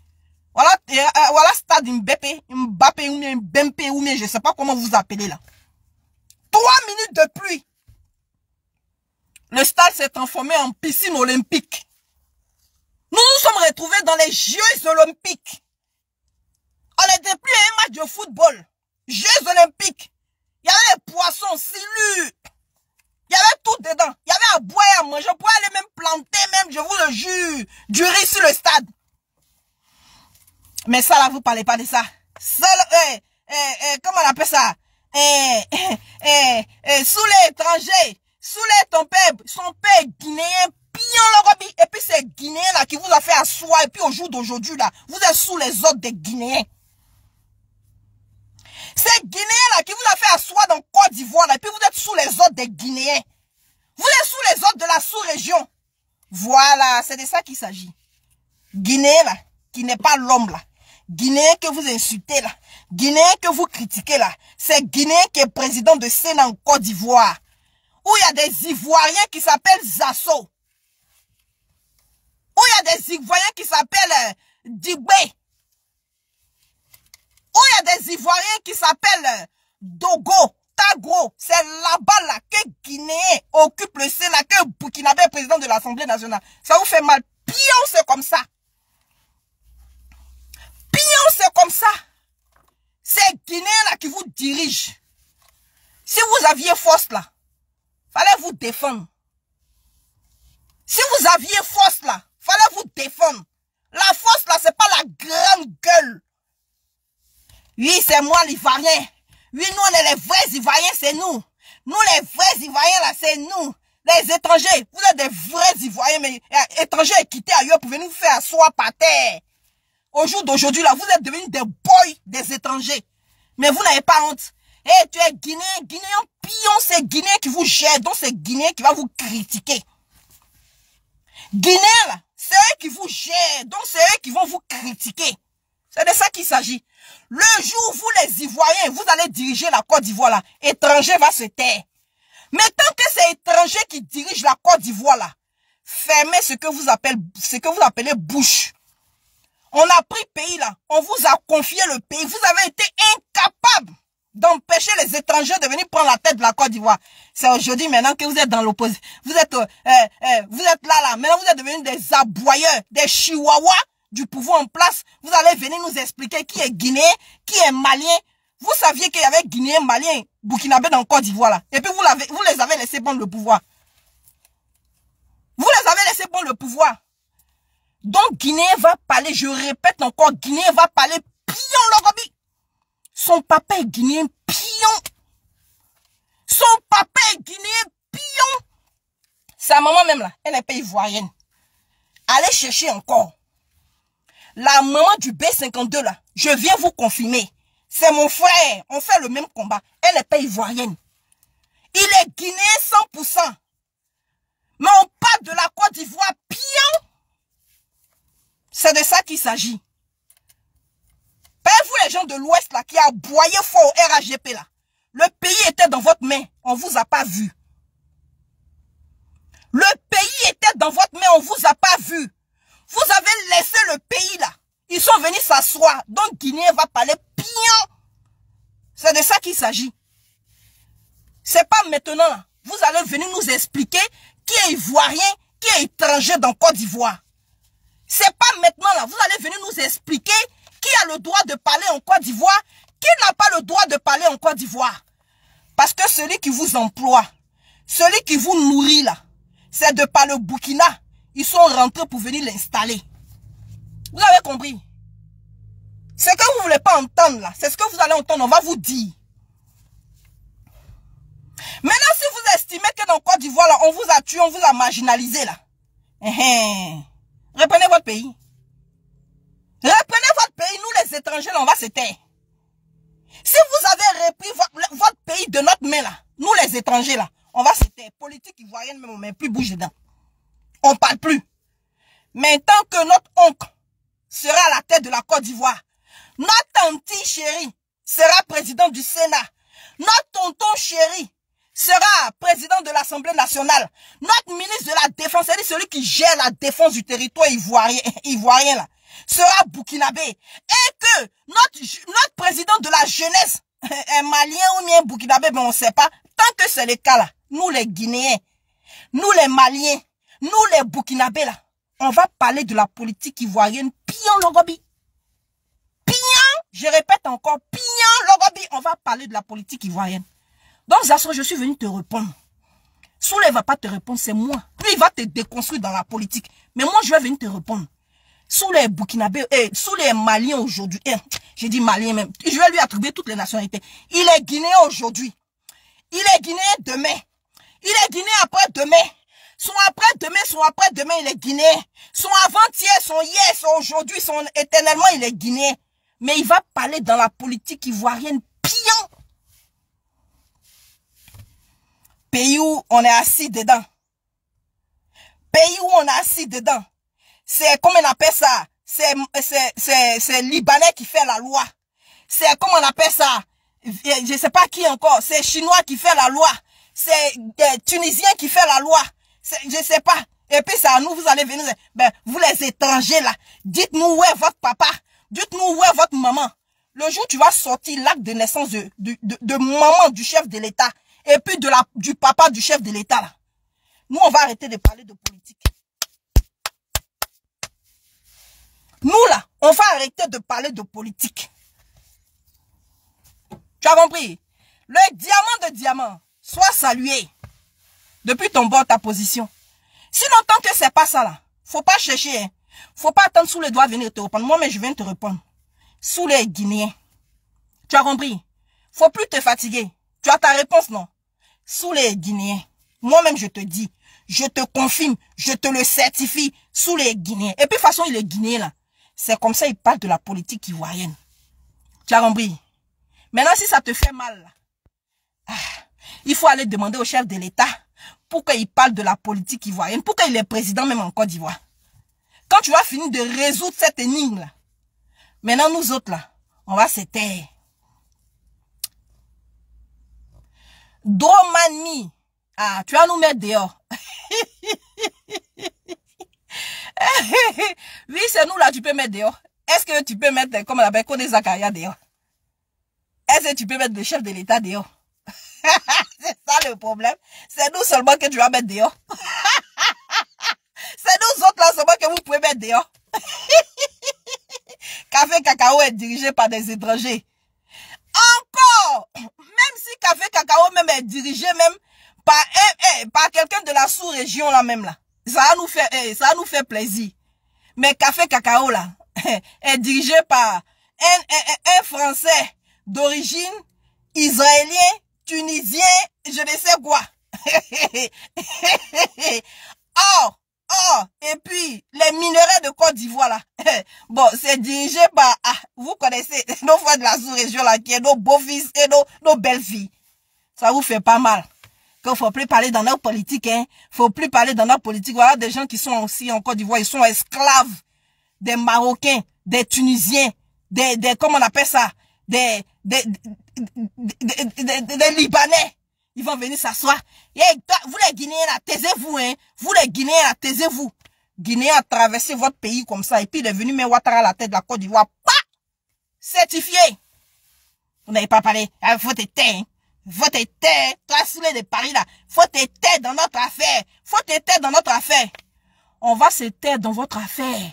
Voilà stade Mbappé ou bien Bempé ou bien je ne sais pas comment vous appelez là. 3 minutes de pluie. Le stade s'est transformé en piscine olympique. Nous nous sommes retrouvés dans les Jeux olympiques. On n'était plus à un match de football. Jeux olympiques. Il y avait les poissons, silures. Il y avait tout dedans. Il y avait à boire et à manger. On pouvait aller même planter, même, je vous le jure, du riz sur le stade. Mais ça là, vous parlez pas de ça. Comment on appelle ça? Sous les étrangers, sous les son père guinéen, et puis c'est Guinéen là qui vous a fait asseoir, et puis au jour d'aujourd'hui là, vous êtes sous les ordres des Guinéens. C'est Guinéen là qui vous a fait asseoir dans Côte d'Ivoire là, et puis vous êtes sous les ordres des Guinéens. Vous êtes sous les ordres de la sous-région. Voilà, c'est de ça qu'il s'agit. Guinéen là, qui n'est pas l'homme là. Guinéen que vous insultez là. Guinéen que vous critiquez là. C'est Guinéen qui est président de Sénat en Côte d'Ivoire. Où il y a des Ivoiriens qui s'appellent Zasso. Où il y a des Ivoiriens qui s'appellent Digbe. Où il y a des Ivoiriens qui s'appellent Dogo, Tagro. C'est là-bas là que Guinéen occupe le Sénat, que Burkinabé est président de l'Assemblée nationale. Ça vous fait mal. Pion, c'est comme ça. Pion, c'est comme ça. C'est Guinéen là qui vous dirige. Si vous aviez force là, fallait vous défendre. Si vous aviez force là, fallait vous défendre. La force là, c'est pas la grande gueule. Oui, c'est moi l'Ivoirien. Oui, nous on est les vrais Ivoiriens, c'est nous. Nous les vrais Ivoiriens là, c'est nous. Les étrangers, vous êtes des vrais Ivoiriens, mais étrangers quittés ailleurs pour venir vous faire asseoir par terre. Au jour d'aujourd'hui là, vous êtes devenus des boys des étrangers. Mais vous n'avez pas honte. Eh, tu es Guinéen, Guinéen pion, c'est Guinéen qui vous gère, donc c'est Guinéen qui va vous critiquer. Guinéen là, c'est eux qui vous gèrent, donc c'est eux qui vont vous critiquer. C'est de ça qu'il s'agit. Le jour où vous les Ivoiriens, vous allez diriger la Côte d'Ivoire là, étranger va se taire. Mais tant que c'est étranger qui dirige la Côte d'Ivoire là, fermez ce que vous appelez bouche. On a pris pays là, on vous a confié le pays, vous avez été incapable d'empêcher les étrangers de venir prendre la tête de la Côte d'Ivoire. C'est aujourd'hui maintenant que vous êtes dans l'opposition. Vous êtes là, maintenant vous êtes devenus des aboyeurs, des chihuahuas du pouvoir en place. Vous allez venir nous expliquer qui est Guinéen, qui est Malien. Vous saviez qu'il y avait Guinéen, Malien, Burkinabé dans Côte d'Ivoire là. Et puis vous les avez laissé prendre le pouvoir. Vous les avez laissé prendre le pouvoir. Donc Guinéen va parler, je répète encore, Guinéen va parler pion Logobi. Son papa est Guinéen pion. Son papa est Guinéen pion. Sa maman même là, elle n'est pas ivoirienne. Allez chercher encore. La maman du B52 là, je viens vous confirmer. C'est mon frère, on fait le même combat. Elle n'est pas ivoirienne. Il est Guinéen 100%. Mais on parle de la Côte d'Ivoire pion. C'est de ça qu'il s'agit. Vous les gens de l'Ouest là qui a aboyé fort au RAGP là. Le pays était dans votre main, on vous a pas vu. Le pays était dans votre main, on vous a pas vu. Vous avez laissé le pays là. Ils sont venus s'asseoir. Donc, Guinéen va parler pion. C'est de ça qu'il s'agit. C'est pas maintenant, là. Vous allez venir nous expliquer qui est ivoirien, qui est étranger dans Côte d'Ivoire. C'est pas maintenant, là. Vous allez venir nous expliquer qui a le droit de parler en Côte d'Ivoire, qui n'a pas le droit de parler en Côte d'Ivoire. Parce que celui qui vous emploie, celui qui vous nourrit, là, c'est de par le Burkina. Ils sont rentrés pour venir l'installer. Vous avez compris? Ce que vous ne voulez pas entendre là, c'est ce que vous allez entendre, on va vous dire. Maintenant, si vous estimez que dans Côte d'Ivoire, là, on vous a tué, on vous a marginalisé là. Reprenez votre pays. Reprenez votre pays, nous les étrangers là, on va se taire. Si vous avez repris votre pays de notre main là, nous les étrangers là, on va se taire. Politique ivoirienne même, on ne met plus bouche dedans. On ne parle plus. Mais tant que notre oncle sera à la tête de la Côte d'Ivoire, notre tante chérie sera président du Sénat, notre tonton chéri sera président de l'Assemblée nationale, notre ministre de la Défense, c'est-à-dire celui qui gère la défense du territoire ivoirien là, sera burkinabé, et que notre président de la jeunesse, un malien ou bien burkinabé, mais on ne sait pas, tant que c'est le cas là, nous les Guinéens, nous les Maliens, nous les burkinabés là, on va parler de la politique ivoirienne, pion logobi. Pion, je répète encore, pion logobi, on va parler de la politique ivoirienne. Donc Zasso, je suis venu te répondre. Soulé va pas te répondre, c'est moi. Lui, il va te déconstruire dans la politique. Mais moi, je vais venir te répondre. Soulé burkinabé, Soulé malien aujourd'hui. J'ai dit malien même. Je vais lui attribuer toutes les nationalités. Il est guinéen aujourd'hui. Il est guinéen demain. Il est guinéen après-demain. Son après-demain, il est guinéen. Son avant-hier, son hier, son aujourd'hui, son éternellement, il est guinéen. Mais il va parler dans la politique ivoirienne pion. Pays où on est assis dedans. Pays où on est assis dedans. C'est, comment on appelle ça? C'est Libanais qui fait la loi. C'est, comment on appelle ça? Je sais pas qui encore. C'est Chinois qui fait la loi. C'est Tunisien qui fait la loi. Je sais pas. Et puis c'est à nous, vous allez venir. Ben, vous les étrangers là, dites-nous où est votre papa. Dites-nous où est votre maman. Le jour où tu vas sortir l'acte de naissance de maman du chef de l'État. Et puis du papa du chef de l'État là. Nous, on va arrêter de parler de politique. Nous là, on va arrêter de parler de politique. Tu as compris? Le diamant de diamant, sois salué. Depuis ton bord, ta position. Sinon, tant que c'est pas ça là, faut pas chercher. Hein. Faut pas attendre sous les doigts venir te répondre. Moi, mais je viens te répondre. Sous les Guinéens. Tu as compris? Faut plus te fatiguer. Tu as ta réponse, non? Sous les Guinéens. Moi-même, je te dis, je te confirme, je te le certifie, sous les Guinéens. Et puis, de toute façon, il est Guinéen là. C'est comme ça, il parle de la politique ivoirienne. Tu as compris? Maintenant, si ça te fait mal là, il faut aller demander au chef de l'État pourquoi il parle de la politique ivoirienne, pourquoi il est président même en Côte d'Ivoire. Quand tu vas finir de résoudre cette énigme là, maintenant nous autres là, on va se taire. Dromani, tu vas nous mettre dehors. Oui, c'est nous là, tu peux mettre dehors. Est-ce que tu peux mettre, comme on appelle, Kone Zakaria dehors? Est-ce que tu peux mettre le chef de l'État dehors? C'est ça le problème. C'est nous seulement que tu vas mettre dehors. C'est nous autres là seulement que vous pouvez mettre dehors. Café Cacao est dirigé par des étrangers. Encore, même si Café Cacao même est dirigé même par quelqu'un de la sous-région là même là. Ça va nous faire plaisir. Mais Café Cacao là est dirigé par un Français d'origine israélien, tunisien, je ne sais quoi. Et puis, les minerais de Côte d'Ivoire, là. Bon, c'est dirigé par, vous connaissez, nos frères de la sous-région, là, qui est nos beaux-fils et nos belles-filles. Ça vous fait pas mal. Qu'il faut plus parler dans notre politique, hein. Faut plus parler dans notre politique. Voilà des gens qui sont aussi en Côte d'Ivoire, ils sont esclaves des Marocains, des Tunisiens, comment on appelle ça? Des Libanais. Ils vont venir s'asseoir. Hey, vous les Guinéens là, taisez-vous, hein. Vous les Guinéens là, taisez-vous. Guinéen a traversé votre pays comme ça et puis il est venu mettre Ouattara à la tête de la Côte d'Ivoire. Pas certifié. Vous n'avez pas parlé. Il faut te taire. Faut te taire. Toi, soulé de Paris là. Faut te taire dans notre affaire. Faut te taire dans notre affaire. On va se taire dans votre affaire.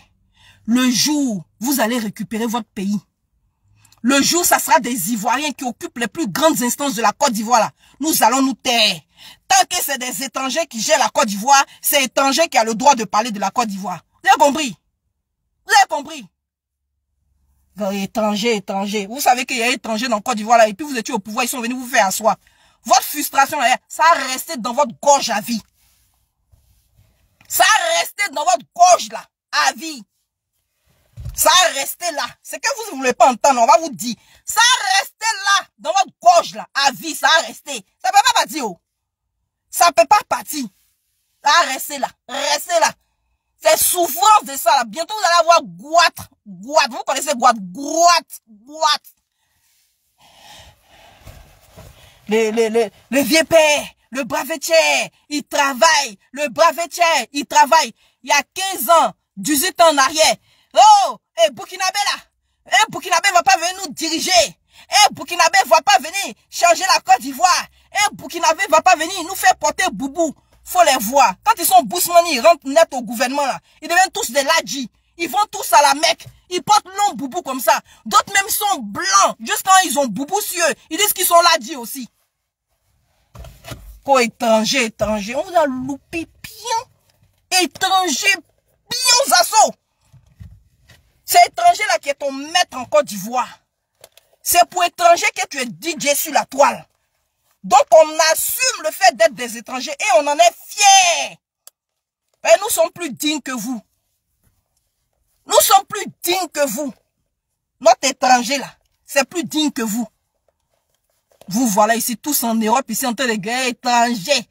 Le jour, vous allez récupérer votre pays. Le jour, ça sera des Ivoiriens qui occupent les plus grandes instances de la Côte d'Ivoire là. Nous allons nous taire. Tant que c'est des étrangers qui gèrent la Côte d'Ivoire, c'est étranger qui a le droit de parler de la Côte d'Ivoire. Vous avez compris? Vous avez compris? Étranger. Vous savez qu'il y a étrangers dans la Côte d'Ivoire là, et puis vous étiez au pouvoir, ils sont venus vous faire asseoir. Votre frustration là, ça a resté dans votre gorge à vie. Ça a resté dans votre gorge là, à vie. Ça a resté là. C'est que vous ne voulez pas entendre, on va vous dire. Ça a resté là, dans votre gorge là, à vie, ça a resté. Ça ne peut pas partir, oh. Ça ne peut pas partir. Ça a resté là, restez là. C'est souffrance de ça là. Bientôt vous allez avoir Gouat. Vous connaissez Gouat? Gouat. Le vieux père, le bravetier, il travaille. Le bravetier, il travaille. Il y a 15 ans, 18 ans en arrière. Oh, et Burkinabé là. Burkinabé va pas venir nous diriger. Burkinabé va pas venir changer la Côte d'Ivoire. Burkinabé va pas venir nous faire porter boubou. Faut les voir. Quand ils sont Bousmani, ils rentrent net au gouvernement là. Ils deviennent tous des ladji. Ils vont tous à la Mecque. Ils portent long boubou comme ça. D'autres même sont blancs. Juste quand ils ont boubou sur eux, ils disent qu'ils sont ladji aussi. Quoi, étranger. On vous a loupé bien. Étranger, bien Zasso. C'est étranger là qui est ton maître en Côte d'Ivoire. C'est pour étranger que tu es DJ sur la toile. Donc on assume le fait d'être des étrangers et on en est fiers. Et nous sommes plus dignes que vous. Nous sommes plus dignes que vous. Notre étranger là, c'est plus digne que vous. Vous voilà ici tous en Europe, ici en train de guerre, étranger.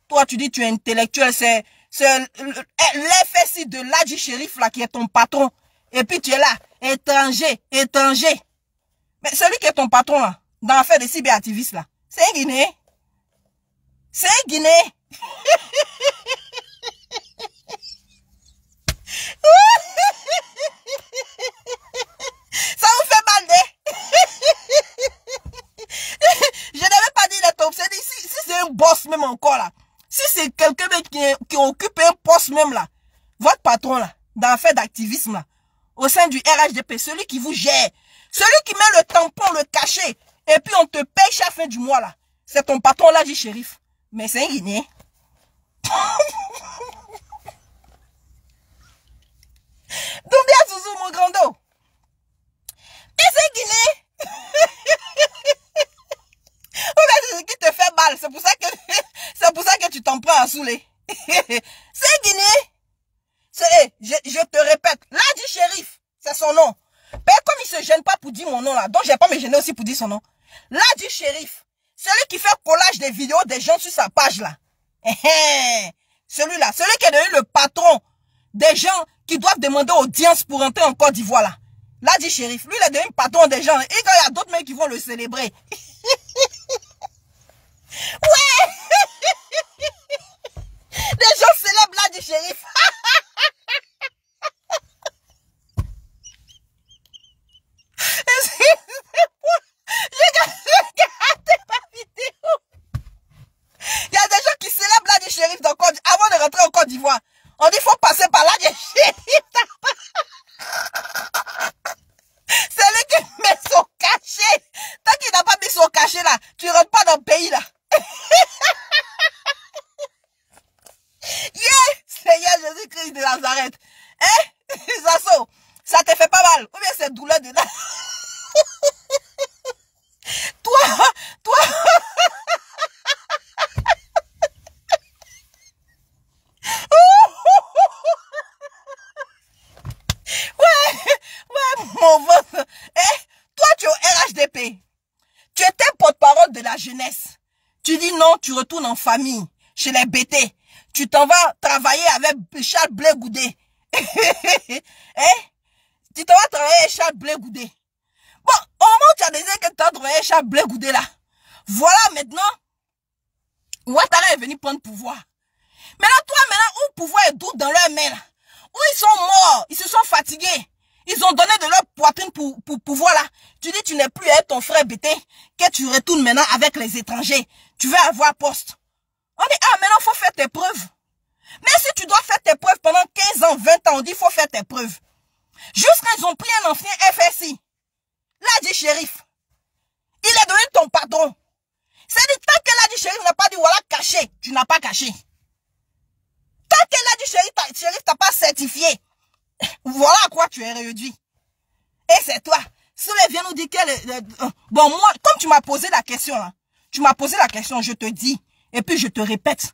Toi tu dis tu es intellectuel, c'est l'FSI de Ladji Chérif là qui est ton patron. Et puis tu es là, étranger. Mais celui qui est ton patron là, dans l'affaire des cyberactivistes là, c'est un Guinéen. C'est un Guinéen. Ça vous fait mal, né? Je n'avais pas dit les top. C'est dit si c'est un boss même encore là. Si c'est quelqu'un qui occupe un poste même là, votre patron là, dans l'affaire d'activisme là, au sein du RHDP, celui qui vous gère, celui qui met le tampon, le cachet, et puis on te paye chaque fin du mois là, c'est ton patron là, dit Chérif. Mais c'est un Guinéen. Doumbia Zouzou, mon grando. Mais c'est un Guinéen. C'est ce qui te fait mal. C'est pour ça que tu t'en prends à saouler. C'est un Guinéen. Je te répète, Ladji Chérif, c'est son nom. Mais comme il se gêne pas pour dire mon nom là, donc je vais pas me gêner aussi pour dire son nom. Ladji Chérif, celui qui fait collage des vidéos des gens sur sa page là. Celui-là, celui qui est devenu le patron des gens qui doivent demander audience pour entrer en Côte d'Ivoire là. Ladji Chérif, lui il est devenu patron des gens. Et quand il y a d'autres mecs qui vont le célébrer. Ouais. Les gens célèbrent Ladji Chérif. Regardez ma vidéo. Il y a des gens qui célèbrent Ladji Chérif dans Côte d'Ivoire avant de rentrer en Côte d'Ivoire. On dit qu'il faut passer par Ladji Chérif. C'est lui qui met son cachet. Tant qu'il n'a pas mis son cachet là, tu rentres pas dans le pays là. Yeah, Seigneur Jésus-Christ de Nazareth. Hein? Zasso, ça te fait pas mal. Ou bien c'est douleur de là. Toi. Ouais, mon ventre. Toi, tu es au RHDP. Tu étais porte-parole de la jeunesse. Tu dis non, tu retournes en famille, chez les BT. Tu t'en vas travailler avec Charles Blé Goudé. Tu t'en vas travailler avec Charles Blé Goudé. Bon, au moment où tu as dit que tu as travaillé avec Charles Blé Goudé là, voilà maintenant, Ouattara est venu prendre pouvoir. Maintenant, toi, maintenant, où le pouvoir est doux dans leurs mains, là. Où ils sont morts, ils se sont fatigués. Ils ont donné de leur poitrine pour pouvoir là. Tu dis, tu n'es plus avec ton frère Bété, que tu retournes maintenant avec les étrangers. Tu veux avoir poste. On dit, ah, maintenant, il faut faire tes preuves. Mais si tu dois faire tes preuves pendant 15 ans, 20 ans, on dit, il faut faire tes preuves. Jusqu'à ils ont pris un ancien FSI. Là, dit shérif. Il est devenu ton patron. C'est-à-dire, tant que là, dit shérif n'a pas dit, voilà, caché. Tu n'as pas caché. Tant que là, dit shérif t'a pas certifié. Voilà à quoi tu es réduit. Et c'est toi. Soule vient nous dire que... Bon, moi, comme tu m'as posé la question, là. Tu m'as posé la question, je te dis. Et puis, je te répète.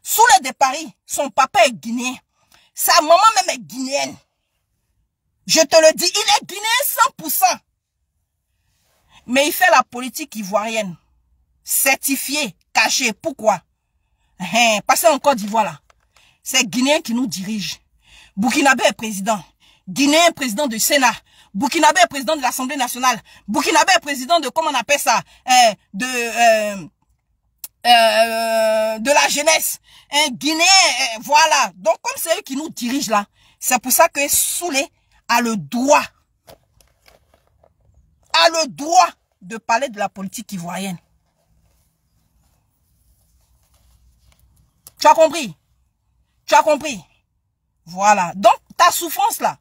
Soule de Paris, son papa est guinéen. Sa maman même est guinéenne. Je te le dis, il est guinéen 100%. Mais il fait la politique ivoirienne. Certifiée, cachée. Pourquoi? Parce qu'en Côte d'Ivoire, là, c'est Guinéen qui nous dirige. Burkinabé est président. Guinéen président du Sénat. Burkinabé est président de l'Assemblée nationale. Burkinabé est président de, comment on appelle ça, de la jeunesse. Guinéen, voilà. Donc, comme c'est eux qui nous dirigent là, c'est pour ça que Soulé a le droit de parler de la politique ivoirienne. Tu as compris? Tu as compris? Voilà. Donc, ta souffrance là,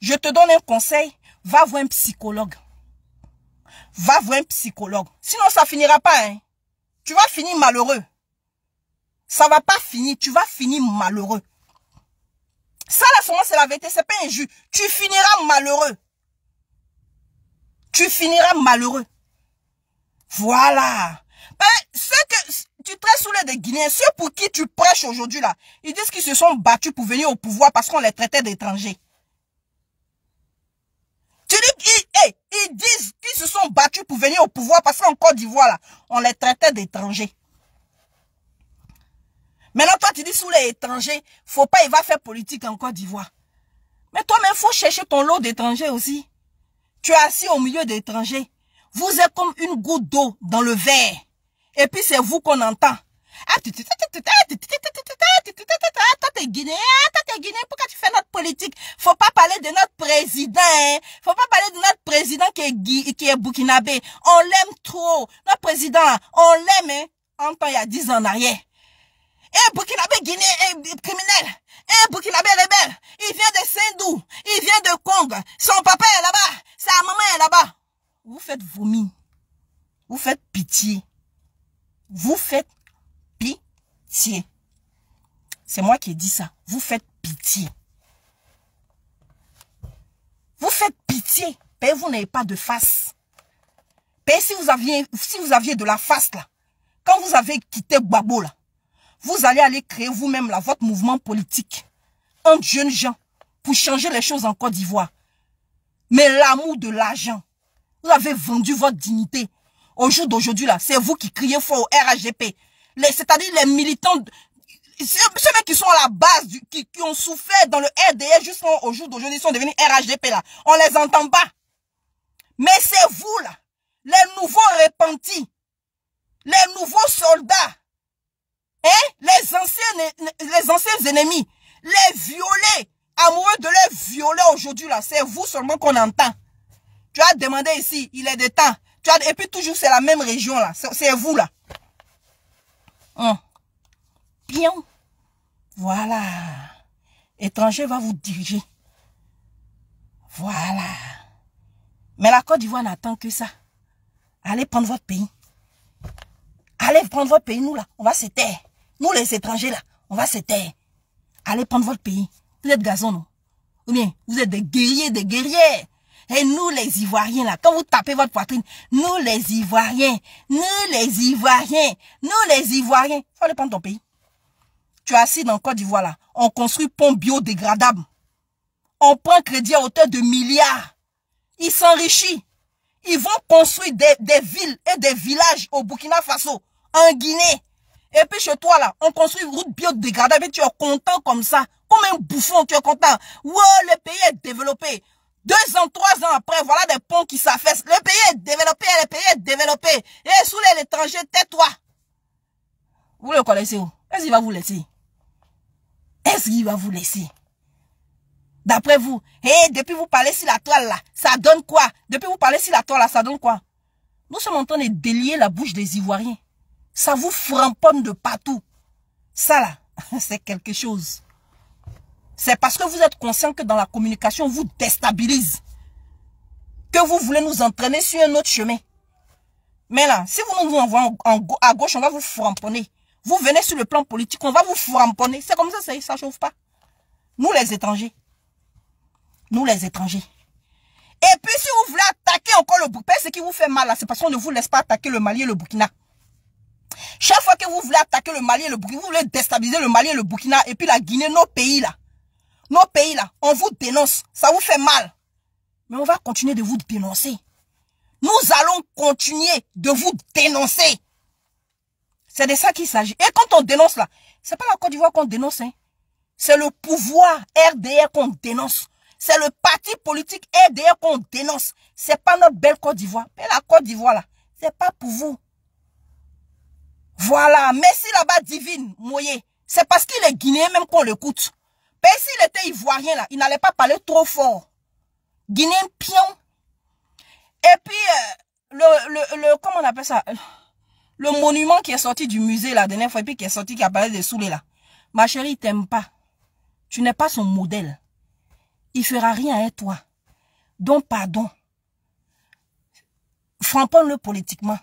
je te donne un conseil, va voir un psychologue. Va voir un psychologue. Sinon, ça finira pas, hein. Tu vas finir malheureux. Ça va pas finir, tu vas finir malheureux. Ça là, seulement c'est la vérité, c'est pas injuste. Tu finiras malheureux. Tu finiras malheureux. Voilà. C'est que tu traites sous les Guinéens, ceux pour qui tu prêches aujourd'hui là, ils disent qu'ils se sont battus pour venir au pouvoir parce qu'on les traitait d'étrangers. Tu dis ils disent qu'ils se sont battus pour venir au pouvoir parce qu'en Côte d'Ivoire là, on les traitait d'étrangers. Maintenant toi tu dis sous les étrangers, faut pas, il va faire politique en Côte d'Ivoire. Mais toi-même, faut chercher ton lot d'étrangers aussi. Tu es assis au milieu d'étrangers. Vous êtes comme une goutte d'eau dans le verre. Et puis c'est vous qu'on entend. Ah, toi t'es Guinéen, pourquoi tu fais notre politique? Faut pas parler de notre président, hein. Faut pas parler de notre président qui est burkinabé. On l'aime trop. Notre président, on l'aime, hein. En temps, il y a 10 ans en arrière. Et burkinabé guinéen criminel. Et burkinabé rebelle. Il vient de Sendou. Il vient de Congo. Son papa est là-bas. Sa maman est là-bas. Vous faites vomir. Vous faites pitié. Vous faites pitié. C'est moi qui ai dit ça. Vous faites pitié. Vous faites pitié. Mais vous n'avez pas de face. Mais si vous aviez de la face là, quand vous avez quitté Gbagbo là, vous allez aller créer vous-même là votre mouvement politique. Un jeune gens pour changer les choses en Côte d'Ivoire. Mais l'amour de l'argent. Vous avez vendu votre dignité. Au jour d'aujourd'hui là, c'est vous qui criez fort au RHDP. C'est-à-dire les militants, ceux qui sont à la base, qui ont souffert dans le RDS jusqu'au jour d'aujourd'hui, sont devenus RHDP là. On les entend pas. Mais c'est vous là, les nouveaux repentis, les nouveaux soldats, hein, les anciens ennemis, les violets, amoureux de les violer aujourd'hui là, c'est vous seulement qu'on entend. Tu as demandé ici, il est de temps. Et puis toujours c'est la même région là, c'est vous là. Bien. Voilà. Étranger va vous diriger. Voilà. Mais la Côte d'Ivoire n'attend que ça. Allez prendre votre pays. Allez prendre votre pays, nous là, on va se taire. Nous les étrangers là, on va se taire. Allez prendre votre pays. Vous êtes gazons, non? Ou bien, vous êtes des guerriers, des guerrières. Et nous les Ivoiriens là, quand vous tapez votre poitrine, nous les Ivoiriens, faut aller prendre ton pays. Tu es assis dans Côte d'Ivoire là, on construit pont biodégradable. On prend crédit à hauteur de milliards. Ils s'enrichissent. Ils vont construire des villes et des villages au Burkina Faso, en Guinée. Et puis chez toi là, on construit une route biodégradable et tu es content comme ça. Comme un bouffon, tu es content. Wow, le pays est développé. 2 ans, 3 ans après, voilà des ponts qui s'affaissent. Le pays est développé, le pays est développé. Et sous l'étranger, tais-toi. Vous le connaissez où? Qu'est-ce qu'il va vous laisser? Qu'est-ce qu'il va vous laisser? D'après vous, depuis vous parlez sur la toile là, ça donne quoi? Depuis vous parlez sur la toile là, ça donne quoi? Nous sommes en train de délier la bouche des Ivoiriens. Ça vous framponne de partout. Ça là, c'est quelque chose. C'est parce que vous êtes conscient que dans la communication, on vous déstabilise. Que vous voulez nous entraîner sur un autre chemin. Mais là, si vous nous envoyez à gauche, on va vous framponner. Vous venez sur le plan politique, on va vous framponner. C'est comme ça, ça ne chauffe pas. Nous les étrangers. Nous les étrangers. Et puis si vous voulez attaquer encore le Burkina, ce qui vous fait mal là, c'est parce qu'on ne vous laisse pas attaquer le Mali et le Burkina. Chaque fois que vous voulez attaquer le Mali et le Burkina, vous voulez déstabiliser le Mali et le Burkina, et puis la Guinée, nos pays là, on vous dénonce, ça vous fait mal. Mais on va continuer de vous dénoncer. Nous allons continuer de vous dénoncer. C'est de ça qu'il s'agit. Et quand on dénonce là, c'est pas la Côte d'Ivoire qu'on dénonce, hein. C'est le pouvoir RDR qu'on dénonce. C'est le parti politique RDR qu'on dénonce. C'est pas notre belle Côte d'Ivoire. Mais la Côte d'Ivoire là, c'est pas pour vous. Voilà. Merci là-bas divine, Moye. C'est parce qu'il est guinéen même qu'on l'écoute. Mais s'il était ivoirien là, il n'allait pas parler trop fort. Guinéen pion. Et puis, comment on appelle ça? Le monument qui est sorti du musée la dernière fois, et puis qui est sorti, qui a parlé de Soulé là. Ma chérie, il t'aime pas. Tu n'es pas son modèle. Il fera rien avec toi. Donc, pardon. Framponne-le politiquement.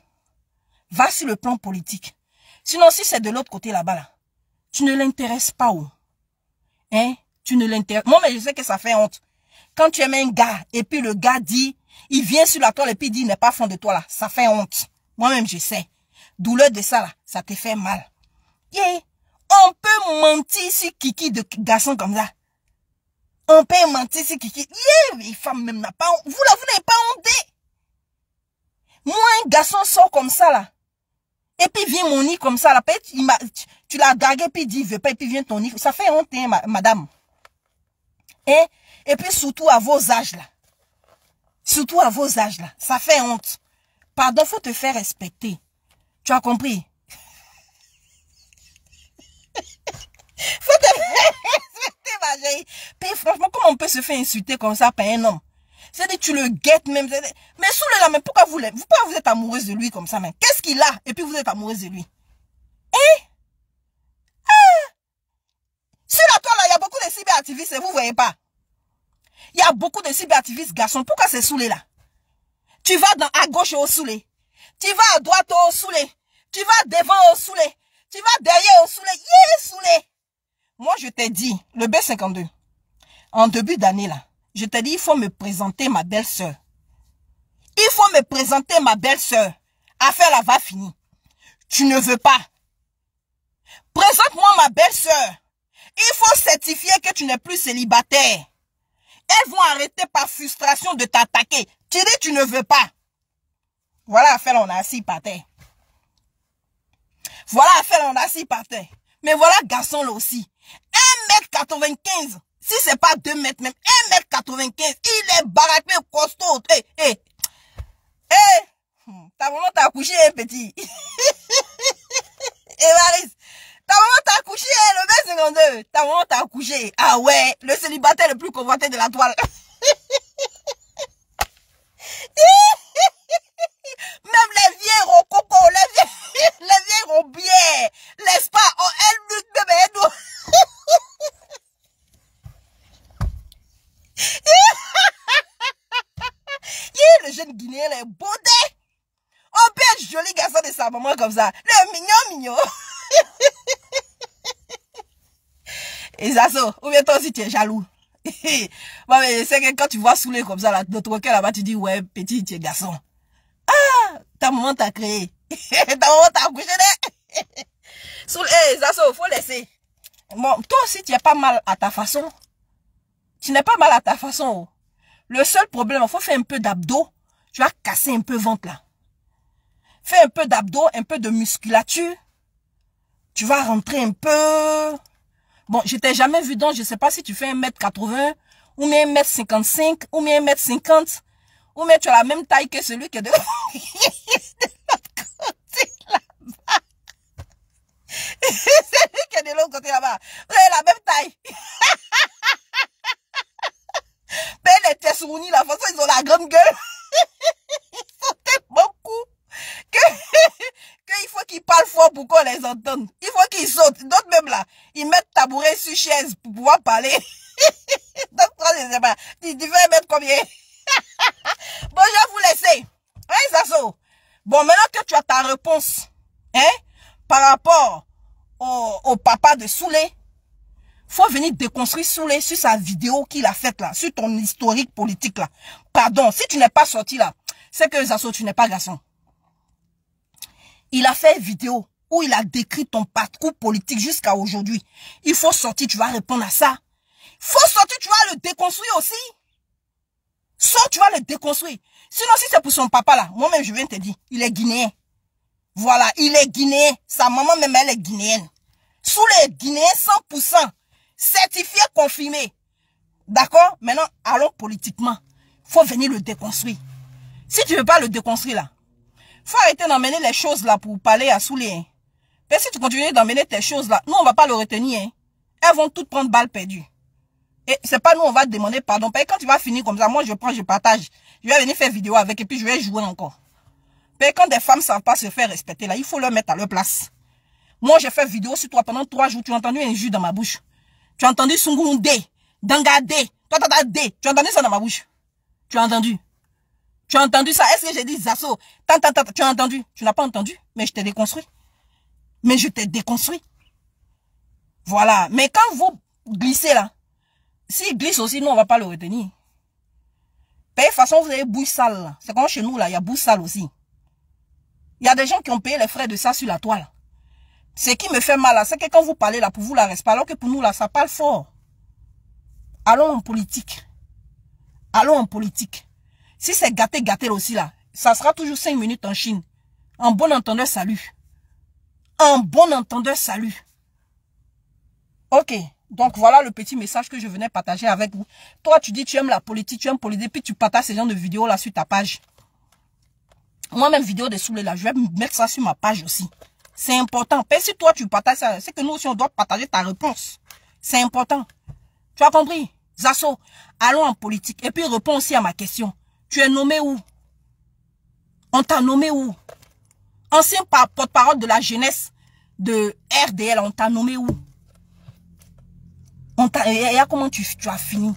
Va sur le plan politique. Sinon, si c'est de l'autre côté là-bas, là, tu ne l'intéresses pas, oh. Hein? Tu ne l'intéresses. Moi, mais je sais que ça fait honte. Quand tu aimes un gars, et puis le gars dit, il vient sur la toile, et puis il dit, il n'est pas fond de toi, là. Ça fait honte. Moi-même, je sais. Douleur de ça, là, ça te fait mal. Yeah. On peut mentir sur Kiki de garçon comme ça. On peut mentir sur Kiki. Yeah, les femmes même n'a pas honte. Vous là, vous n'avez pas honte. Moi, un garçon sort comme ça, là. Et puis vient mon nid comme ça, là. Tu l'as dragué, puis il dit, il veut pas, et puis vient ton nid. Ça fait honte, hein, madame. Hein? Et puis surtout à vos âges, là. Surtout à vos âges, là. Ça fait honte. Pardon, faut te faire respecter. Tu as compris? Faut te faire respecter, ma chérie. Puis franchement, comment on peut se faire insulter comme ça par un homme? C'est-à-dire, tu le guettes même. Mais Soulé là, mais pourquoi vous êtes amoureuse de lui comme ça, même? Qu'est-ce qu'il a? Et puis vous êtes amoureuse de lui. Hein? Ah! Sur la toile là, il y a beaucoup de cyberactivistes et vous voyez pas. Il y a beaucoup de cyberactivistes garçons. Pourquoi c'est Soulé là? Tu vas à gauche au Soulé. Tu vas à droite au Soulé. Tu vas devant au Soulé. Tu vas derrière au Soulé. Yeah, Soulé. Moi, je t'ai dit, le B52, en début d'année là, je t'ai dit, il faut me présenter ma belle-sœur. Il faut me présenter ma belle-sœur. Affaire là va finir. Tu ne veux pas. Présente-moi ma belle-sœur. Il faut certifier que tu n'es plus célibataire. Elles vont arrêter par frustration de t'attaquer. Tu dis tu ne veux pas. Voilà affaire là on a assis par terre. Voilà affaire là on a assis par terre. Mais voilà garçon là aussi. 1m95. Si c'est pas 2 mètres même. 1m95. Il est baraqué costaud. Ta maman t'a accouché, petit. Évariste. Ta maman t'a accouché, le B52. Ta maman t'a accouché. Ah ouais, le célibataire le plus convoité de la toile. Même les vieilles rococo, les vieilles robières, n'est-ce pas? Oh, elles lutte bébé, nous. Le jeune Guinéen est baudé. On peut être joli garçon de sa maman comme ça. Le mignon. Et ça, ou bien toi aussi tu es jaloux. Bon, mais c'est que quand tu vois Soulé comme ça, de ton cœur là-bas, tu dis, ouais, petit, tu es garçon. Ah, ta maman t'a créé. Ta maman t'a accouché. Soulé, Zasso, faut laisser. Bon, toi aussi, tu n'es pas mal à ta façon. Tu n'es pas mal à ta façon. Le seul problème, il faut faire un peu d'abdos. Tu vas casser un peu le ventre là. Fais un peu d'abdos, un peu de musculature. Tu vas rentrer un peu. Bon, je t'ai jamais vu donc, je sais pas si tu fais 1m80, ou bien 1m55, ou bien 1m50, ou bien tu as la même taille que celui qui est de l'autre côté là-bas. Celui qui est de l'autre côté là-bas. Vous avez la même taille. Kourouni, la façon, ils ont la grande gueule. Ils sont tellement coups qu'il faut qu'ils parlent fort pour qu'on les entende. Il faut qu'ils sautent. D'autres même là, ils mettent tabouret sur chaise pour pouvoir parler. Tu devais mettre combien? Bon, je vais vous laisser. Hein, Zazo? Bon, maintenant que tu as ta réponse, hein, par rapport au papa de Soulé, faut venir déconstruire Soulé sur sa vidéo qu'il a faite là, sur ton historique politique là. Pardon, si tu n'es pas sorti là, c'est que Zazo, tu n'es pas garçon. Il a fait une vidéo où il a décrit ton parcours politique jusqu'à aujourd'hui. Il faut sortir, tu vas répondre à ça. Faut sortir, tu vas le déconstruire aussi. Sors, tu vas le déconstruire. Sinon, si c'est pour son papa là, moi-même je viens te dire, il est guinéen. Voilà, il est guinéen. Sa maman même, elle est guinéenne. Sous les Guinéens, 100%. Certifié, confirmé. D'accord? Maintenant, allons politiquement. Faut venir le déconstruire. Si tu veux pas le déconstruire là, faut arrêter d'emmener les choses là pour parler à Soulé. Hein. Mais si tu continues d'emmener tes choses là, nous on va pas le retenir. Hein. Elles vont toutes prendre balle perdue. Et c'est pas nous on va te demander pardon. Et quand tu vas finir comme ça, moi je prends, je partage. Je vais venir faire vidéo avec et puis je vais jouer encore. Mais quand des femmes ne savent pas se faire respecter là, il faut leur mettre à leur place. Moi j'ai fait vidéo sur toi pendant 3 jours. Tu as entendu un jus dans ma bouche. Tu as entendu Sungoun D, Danga D, toi D. Tu as entendu ça dans ma bouche. Tu as entendu. Tu as entendu ça? Est-ce que j'ai dit Zazo? Tu as entendu? Tu n'as pas entendu? Mais je t'ai déconstruit. Mais je t'ai déconstruit. Voilà. Mais quand vous glissez là, s'il glisse aussi, nous on va pas le retenir. De toute façon, vous avez bouille sale là. C'est comme chez nous là, il y a bouille sale aussi. Il y a des gens qui ont payé les frais de ça sur la toile. Ce qui me fait mal là, c'est que quand vous parlez là, pour vous la reste pas, alors que pour nous là, ça parle fort. Allons en politique. Allons en politique. Si c'est gâté aussi là, ça sera toujours 5 minutes en Chine. En bon entendeur, salut. En bon entendeur, salut. Ok. Donc voilà le petit message que je venais partager avec vous. Toi, tu dis tu aimes la politique, tu aimes politique, puis tu partages ce genre de vidéos là sur ta page. Moi-même, vidéo de Soulé là, je vais mettre ça sur ma page aussi. C'est important. Mais si toi, tu partages ça, c'est que nous aussi, on doit partager ta réponse. C'est important. Tu as compris? Zazo, allons en politique. Et puis, réponds aussi à ma question. Tu es nommé où? On t'a nommé où? Ancien porte-parole de la jeunesse de RDL, on t'a nommé où? Et comment tu as fini?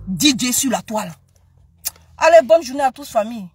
DJ sur la toile. Allez, bonne journée à tous, famille.